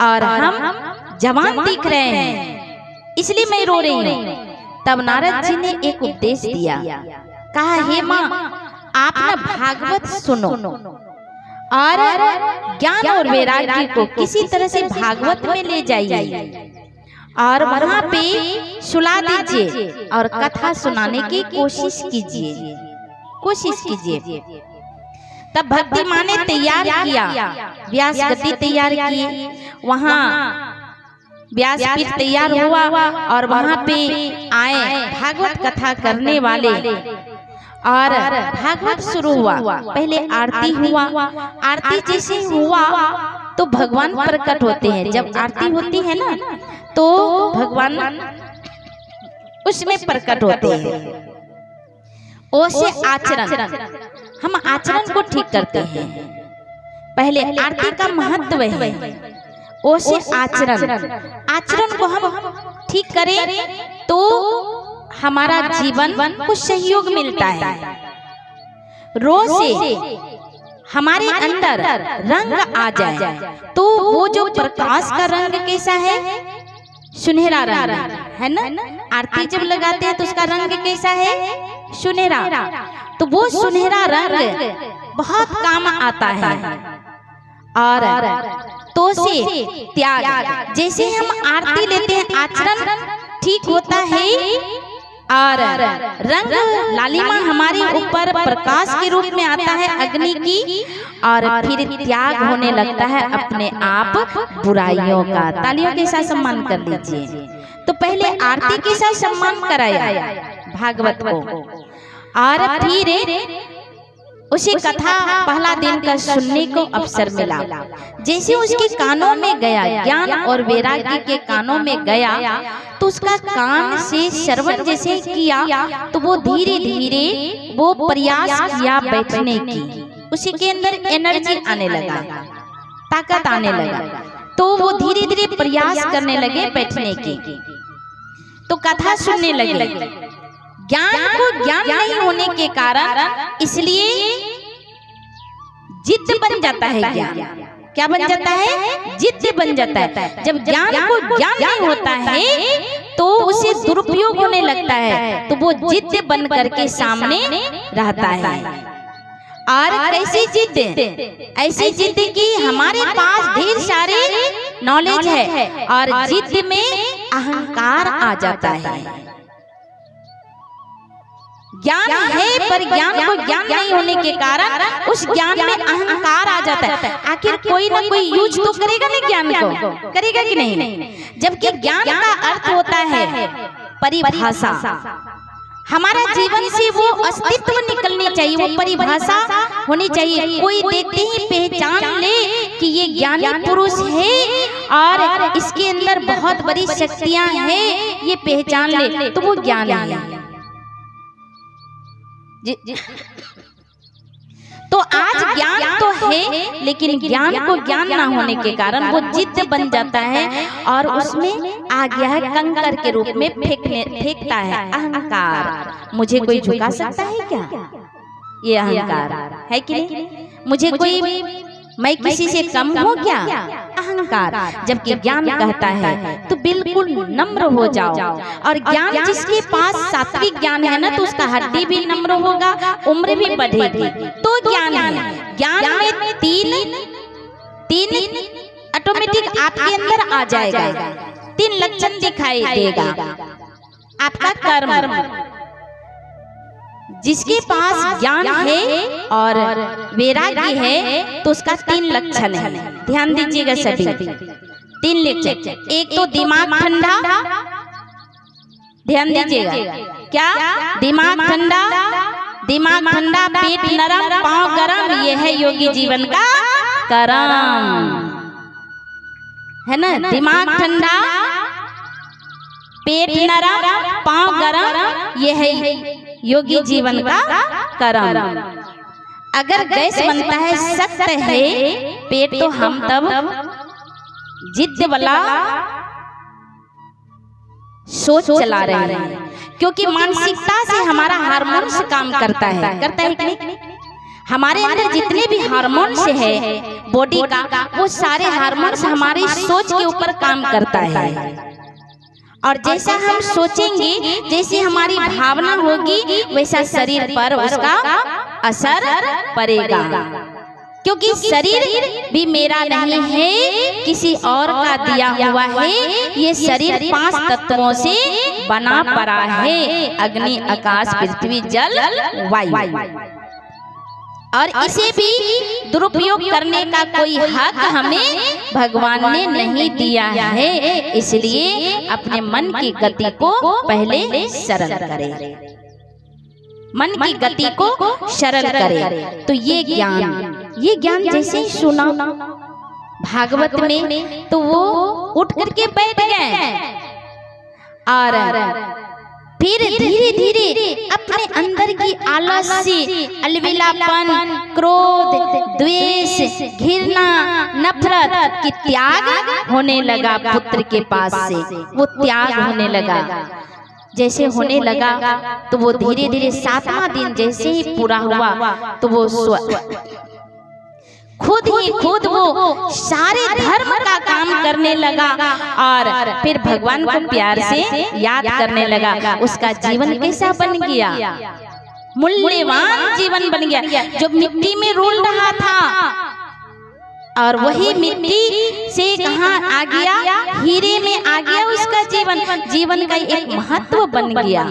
और हम जवान दिख रहे हैं, इसलिए मैं रो रही हूँ। तब नारद जी ने एक उपदेश दिया। कहा, हे माँ आप ना भागवत सुनो और ज्ञान और वैराग्य को किसी तरह से भागवत में ले जाइए और वहां पे सुला दीजिए और कथा सुनाने की कोशिश कीजिए, कोशिश कीजिए। तब भक्ति माँ ने तैयार किया, व्यास गति तैयार किए, वहां व्यासपीठ तैयार हुआ और वहां पे आए भागवत कथा करने वाले और भागवत शुरू हुआ। पहले आरती हुआ, आरती जैसे हुआ तो भगवान प्रकट होते हैं। जब आरती होती है ना तो भगवान उसमें प्रकट होते हैं। ओसे आचरण, हम आचरण को ठीक करते हैं। पहले आरती का महत्व है, ओसे आचरण, आचरण को हम ठीक करें तो हमारा जीवन को सहयोग मिलता है। रोज से हमारे अंदर रंग आ जाए तो वो जो प्रकाश का रंग कैसा है? सुनहरा रंग है ना। आरती जब लगाते हैं तो उसका रंग कैसा है? सुनहरा। तो वो सुनहरा रंग बहुत काम आता है। और तो से त्याग, जैसे हम आरती लेते हैं आचरण ठीक होता है और रंग लालिमा हमारे ऊपर प्रकाश के रूप में आता है अग्नि की, और फिर त्याग होने लगता है अपने आप बुराइयों का। तालियों के साथ सम्मान कर लीजिए। तो पहले आरती के साथ सम्मान कराया भागवत को और फिर उसी कथा पहला दिन का सुनने को अवसर मिला। जैसे उसके कानों में गया, ज्ञान और वैराग्य के कानों में गया तो उसका कान से श्रवण जैसे किया तो वो धीरे धीरे वो प्रयास किया बैठने की, उसी के अंदर एनर्जी आने लगा, ताकत आने लगा, तो वो धीरे धीरे प्रयास करने लगे बैठने की। तो कथा सुनने लगे। ज्ञान को ज्ञान नहीं होने के कारण इसलिए जिद्द बन जाता है। ज्ञान क्या बन जाता है? जिद्द बन जाता है। जब ज्ञान को ज्ञान नहीं होता है तो उसे दुरुपयोग होने लगता है, तो वो जिद्द बन करके सामने रहता है। और कैसी जिद्द? ऐसी जिद्द कि हमारे पास ढेर सारे नॉलेज है और जिद्द में अहंकार आ जाता है। ज्ञान है पर ज्ञान को ज्ञान नहीं होने के कारण उस ज्ञान में अहंकार आ जाता है। आखिर कोई ना कोई यूज तो करेगा ना ज्ञान को, करेगा कि नहीं? जबकि ज्ञान का अर्थ होता है परिभाषा। हमारा जीवन से वो अस्तित्व निकलनी चाहिए, वो परिभाषा होनी चाहिए। कोई देखते ही पहचान ले कि ये ज्ञानी पुरुष है और इसके अंदर बहुत बड़ी शक्तियां हैं, ये पहचान ले तो वो ज्ञान है। तो आज ज्ञान तो है, लेकिन ज्ञान को ज्ञान ना होने के कारण वो जिद्द बन जाता है और उसमें आ गया है कंकर के रूप में फेंकता है अहंकार। मुझे कोई झुका सकता है क्या? ये अहंकार है कि नहीं? मुझे कोई, मैं किसी से कम हूँ क्या? अहंकार। जबकि ज्ञान कहता है तो बिल्कुल नम्र हो जाओ। और ज्ञान जिसके पास सात्विक ज्ञान है ना, तो उसका हड्डी भी नम्र होगा, उम्र भी बढ़ेगी, तो ज्ञान है। ज्ञान में तीन ऑटोमेटिक आपके अंदर आ जाएगा, 3 लक्षण दिखाई देगा। आपका कर्म, जिसके पास ज्ञान है और वैराग्य है तो उसका 3 लक्षण है। ध्यान दीजिएगा सभी, 3 लक्षण। एक तो दिमाग ठंडा, ध्यान दीजिएगा, क्या? दिमाग ठंडा, दिमाग ठंडा, पेट नरम, पांव गरम, ये है योगी जीवन का कर्म, है ना? दिमाग ठंडा, पेट नरम, पांव गरम, ये है योगी जीवन का कर्म। अगर गैस बनता है, सख्त है पेट, तो हम तब जिद्द वाला सोच चला रहे हैं, क्योंकि मानसिकता से हमारा हार्मोन्स काम करता है कि नहीं? हमारे अंदर जितने भी हार्मोन्स है बॉडी का, वो सारे हार्मोन्स हमारी सोच के ऊपर काम करता है। और जैसा हम सोचेंगे, जैसे हमारी भावना होगी, वैसा शरीर पर उसका असर पड़ेगा। क्योंकि शरीर भी मेरा नहीं है, किसी और का दिया हुआ है। ये शरीर 5 तत्वों से बना पड़ा है, अग्नि, आकाश, पृथ्वी, जल, वायु। और इसे भी दुरुपयोग करने का कोई हक हमें भगवान ने नहीं दिया है। इसलिए अपने मन की गति को पहले सरल करें, मन की गति को सरल करें। तो ये ज्ञान जैसे सुना भागवत में, तो वो उठ करके बैठ गए और फिर धीरे धीरे अपने अंदर की आलस्य, अलविलापन, क्रोध, द्वेष, घृणा, नफरत की त्याग होने लगा। पुत्र के पास से वो त्याग होने लगा। जैसे होने लगा तो वो धीरे धीरे 7वां दिन जैसे ही पूरा हुआ तो वो खुद वो सारे धर्म का काम करने लगा और फिर भगवान को प्यार से याद करने लगा। उसका जीवन कैसा बन गया? मूल्यवान जीवन बन गया। जो मिट्टी में रोल रहा था और वही मिट्टी से कहाँ आ गया? हीरे में आ गया उसका जीवन का एक महत्व बन गया।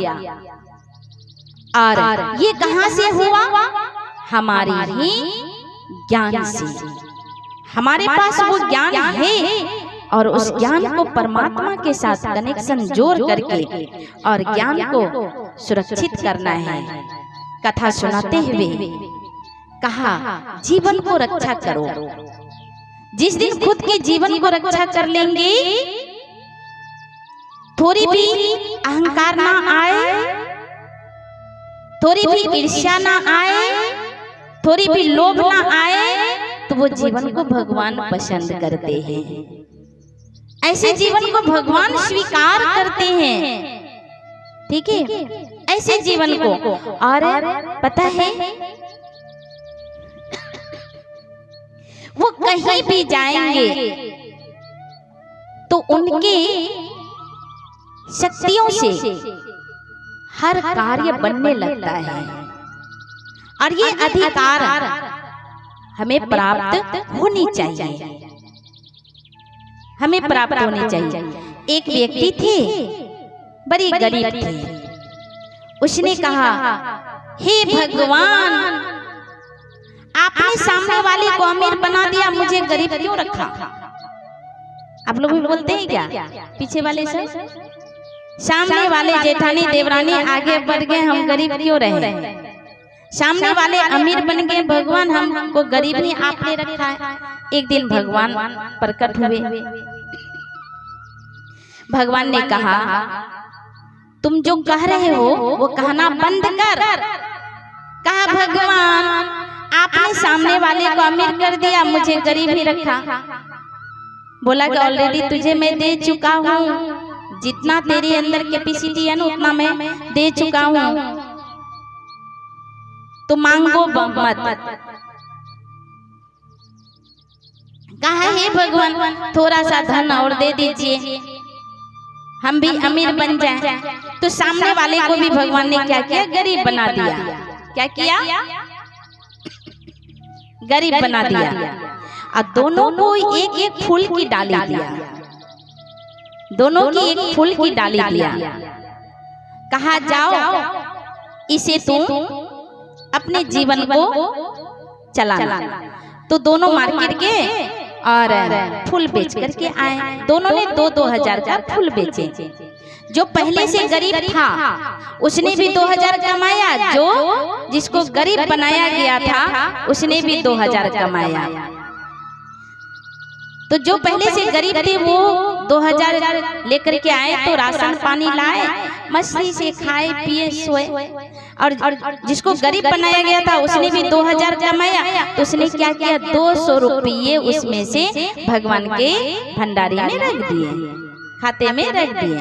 और ये कहाँ से हुआ? हमारी ही ज्ञान से। हमारे पास वो ज्ञान है और उस ज्ञान को परमात्मा के साथ कनेक्शन जोड़ करके और ज्ञान को सुरक्षित करना है। कथा सुनाते हुए कहा, जीवन को रक्षा करो। जिस दिन खुद के जीवन को रक्षा कर लेंगे, थोड़ी भी अहंकार ना आए, थोड़ी भी ईर्ष्या ना आए, थोड़ी भी लोभ ना आए, तो वो जीवन को भगवान पसंद करते हैं। ऐसे जीवन को भगवान स्वीकार करते हैं। ठीक है, ऐसे जीवन को। और पता है वो कहीं भी जाएंगे तो उनके शक्तियों से हर कार्य बनने लगता है। और ये अधिकार हमें प्राप्त होनी चाहिए, हमें प्राप्त होनी चाहिए। एक व्यक्ति थे, बड़ी गरीब थे। उसने कहा, हे भगवान, आपने सामने वाले को अमीर बना दिया, मुझे गरीब क्यों रखा? आप लोग भी बोलते हैं क्या? पीछे वाले से सामने वाले जेठानी देवरानी आगे बढ़ गए, हम गरीब क्यों रहे? सामने वाले अमीर बन गए, भगवान हमको गरीब नहीं आपने रखा है। एक दिन भगवान प्रकट हुए। भगवान ने कहा, तुम जो कह रहे हो वो कहना बंद कर। कहा, भगवान आपने सामने वाले को अमीर कर दिया, मुझे गरीब ही रखा। बोला कि ऑलरेडी तुझे मैं दे चुका हूँ, जितना तेरे अंदर कैपेसिटी है ना उतना मैं दे चुका हूँ, तो मांगो मत। कहा हे भगवान थोड़ा सा धन और दे दीजिए, हम भी अमीर बन जाएं। तो सामने वाले को भी भगवान ने क्या किया, गरीब बना दिया। क्या किया, गरीब बना दिया। और दोनों को एक एक फूल की डाली दिया, दोनों की एक फूल की डाली दिया। कहा जाओ इसे तुम अपने जीवन को चलाना। तो दोनों मार्केट के और फूल बेच करके आए। दोनों ने 2-2 का फूल बेचे। जो पहले से गरीब था उसने भी 2000 कमाया, जो जिसको गरीब बनाया गया था उसने भी 2000 कमाया। तो जो पहले से गरीब थे वो 2000 लेकर के आए, तो राशन पानी लाए, मस्ती से खाए पिए सोए। और जिसको गरीब बनाया गया था उसने भी 2000 कमाया, तो उसने क्या किया, 200 रुपये उसमें से भगवान के भंडारी में रख दिए, खाते में रख दिए।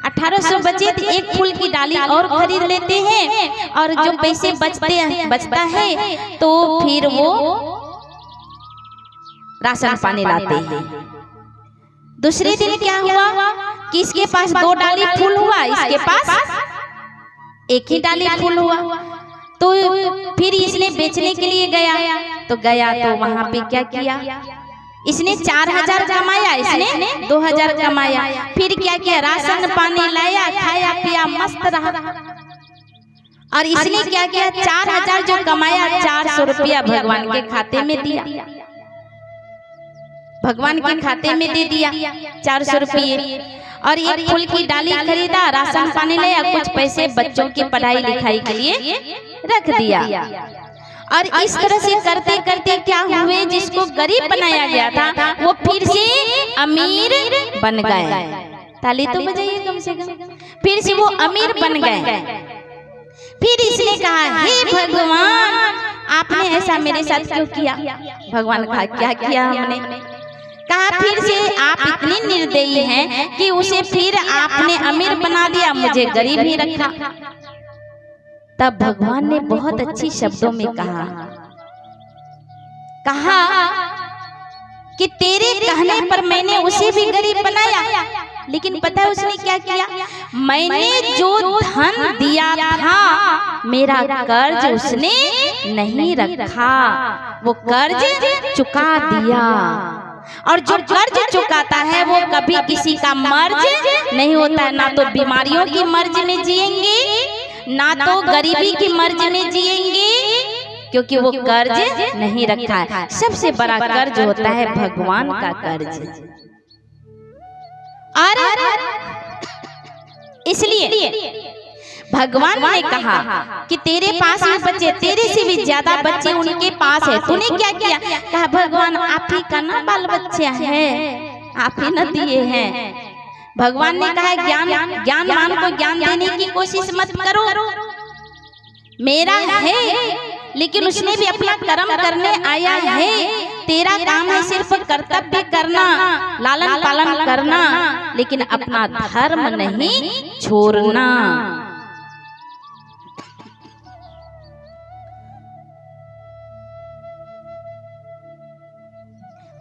1800 बचे थे, एक फूल की डाली और खरीद लेते हैं, और जो पैसे बचता है तो फिर वो राशन पानी लाते हैं। दूसरे दिन क्या हुआ कि इसके पास 2 डाली फूल हुआ, इसके पास एक ही डाली फूल हुआ। तो फिर इसने बेचने के लिए गया, तो वहां पे क्या किया, इसने 4000 कमाया, इसने 2000 कमाया। फिर क्या किया, राशन पानी लाया, खाया पिया, मस्त रहा। और इसने क्या किया, 4000 जो कमाया 400 रुपया भगवान के खाते में दिया, भगवान के खाते में दे दिया 400 रुपये। और एक फूल की डाली खरीदा, राशन पानी लिया, कुछ पैसे बच्चों की पढ़ाई लिखाई के लिए रख दिया। और इस तरह से करते करते क्या हुए, जिसको गरीब बनाया गया था वो फिर से अमीर बन गए। ताली तो बजाइए कम से कम। फिर से वो अमीर बन गए। फिर इसने कहा, हे भगवान आपने ऐसा मेरे साथ क्यों किया। भगवान कहा, क्या किया हमने। कहा, फिर से आप इतनी निर्दयी हैं कि उसे फिर आपने अमीर बना दिया, मुझे गरीब ही रखा। तब भगवान ने बहुत अच्छी शब्दों में कहा कि तेरे कहने पर मैंने उसे भी गरीब बनाया, लेकिन पता है उसने क्या किया, मैंने जो धन दिया था मेरा कर्ज उसने नहीं रखा, वो कर्ज चुका दिया। और जो कर्ज चुकाता है वो कभी किसी का मर्ज नहीं होता है, ना तो बीमारियों की मर्ज में जिएंगे, ना तो गरीबी की मर्ज में जिएंगे, क्योंकि वो कर्ज नहीं रखा है। सबसे बड़ा कर्ज होता है भगवान का कर्ज। और इसलिए भगवान ने कहा कि तेरे पास भी बच्चे, तेरे से भी ज्यादा बच्चे उनके पास है, तूने क्या किया। कहा, भगवान आप ही का ना बाल बच्चा है, आप ही न दिए हैं। भगवान ने कहा, ज्ञानवान को ज्ञान देने की कोशिश मत करो, मेरा है, लेकिन उसने भी अपना कर्म करने आया है। तेरा काम है सिर्फ कर्तव्य करना, लालन पालन करना, लेकिन अपना धर्म नहीं छोड़ना।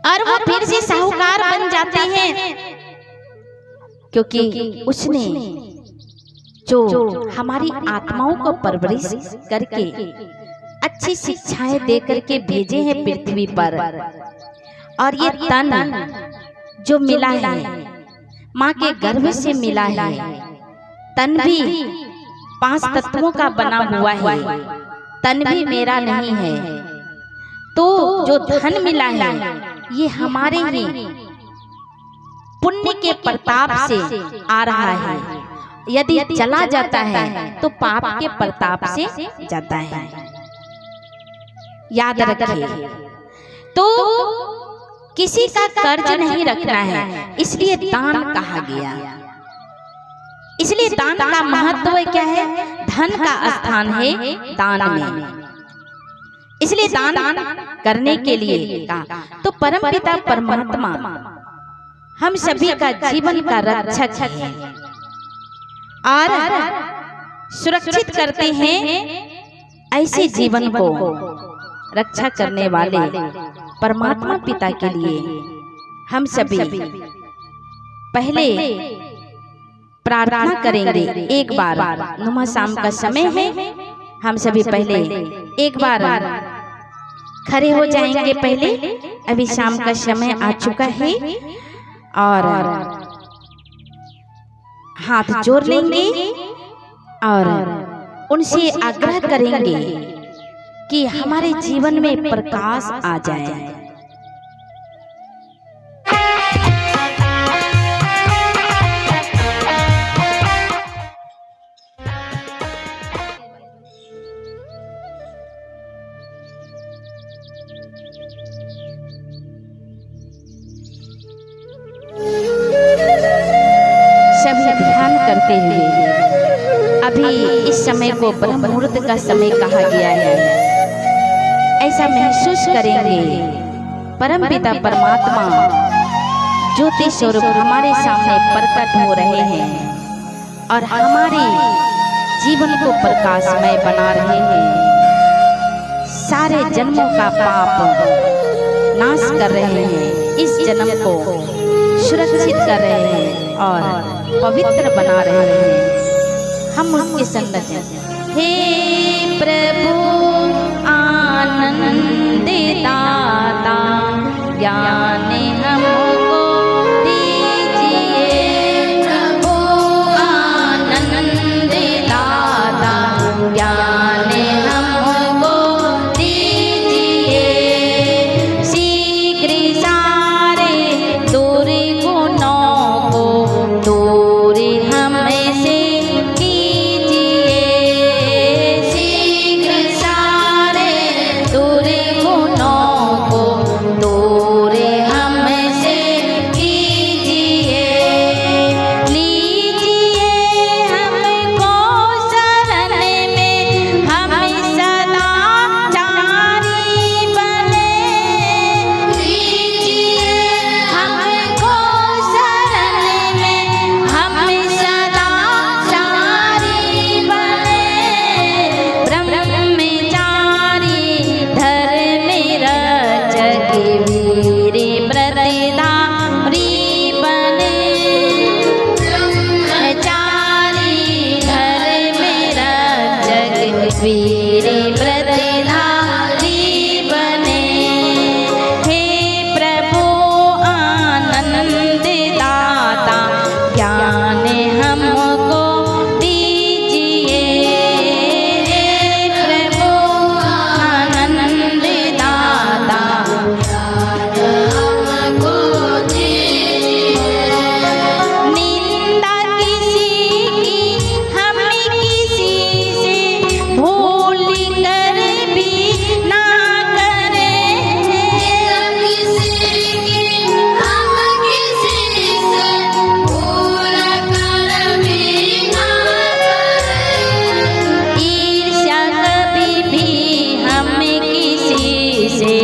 और वो फिर से साहूकार बन जाते हैं, क्योंकि उसने जो हमारी आत्माओं को परवरिश करके अच्छी शिक्षाएं दे करके भेजे हैं पृथ्वी पर। और ये तन जो मिला है माँ के गर्भ से मिला है, तन भी 5 तत्वों का बना हुआ है, तन भी मेरा नहीं है। तो जो धन मिला है ये हमारे ही पुण्य के प्रताप से आ रहा है। यदि चला जाता है तो पाप के प्रताप से जाता है, याद रखिए। तो किसी का कर्ज नहीं रखना है, इसलिए दान कहा गया। इसलिए दान का महत्व क्या है, धन का स्थान है दान में। इसलिए दान करने के लिए कहा। तो परम पिता परमात्मा हम सभी का जीवन का रक्षक है और सुरक्षित करते हैं। ऐसे जीवन को रक्षा करने वाले परमात्मा पिता के लिए हम सभी पहले प्रार्थना करेंगे। एक बार नुमा शाम का समय है, हम सभी पहले एक बार खड़े हो जाएंगे। पहले अभी शाम का समय आ चुका है और हाथ जोड़ लेंगे और उनसे आग्रह करेंगे कि हमारे जीवन में प्रकाश आ जाए। सभी ध्यान करते हुए अभी इस समय को ब्रह्म मुहूर्त का समय कहा गया है, ऐसा महसूस करेंगे। परम पिता परमात्मा ज्योति स्वरूप हमारे सामने प्रकट हो रहे हैं और हमारे जीवन को प्रकाशमय बना रहे हैं। सारे जन्मों का पाप नाश कर रहे हैं, इस जन्म को सुरक्षित कर रहे हैं और पवित्र बना रहे हैं। हम उसके संगत हैं। हे प्रभु आनंद दाता ज्ञान हमको दीजिए। प्रभु आनंद दाता ज्ञान हमको दीजिए। शीघ्र सारे दूर गुनों को दूर हमसे वीर प्रतिधारी बने। हे प्रभु आनंद दाता ज्ञान हमको दीजिए। हे प्रभु आनंद दाता ज्ञान हमको दीजिए। निंदा किसी की हम किसी से भूल कर भी ना करें। किसी की हम किसी से भूल कर भी ना करें। ईर्ष्या कभी भी हम किसी से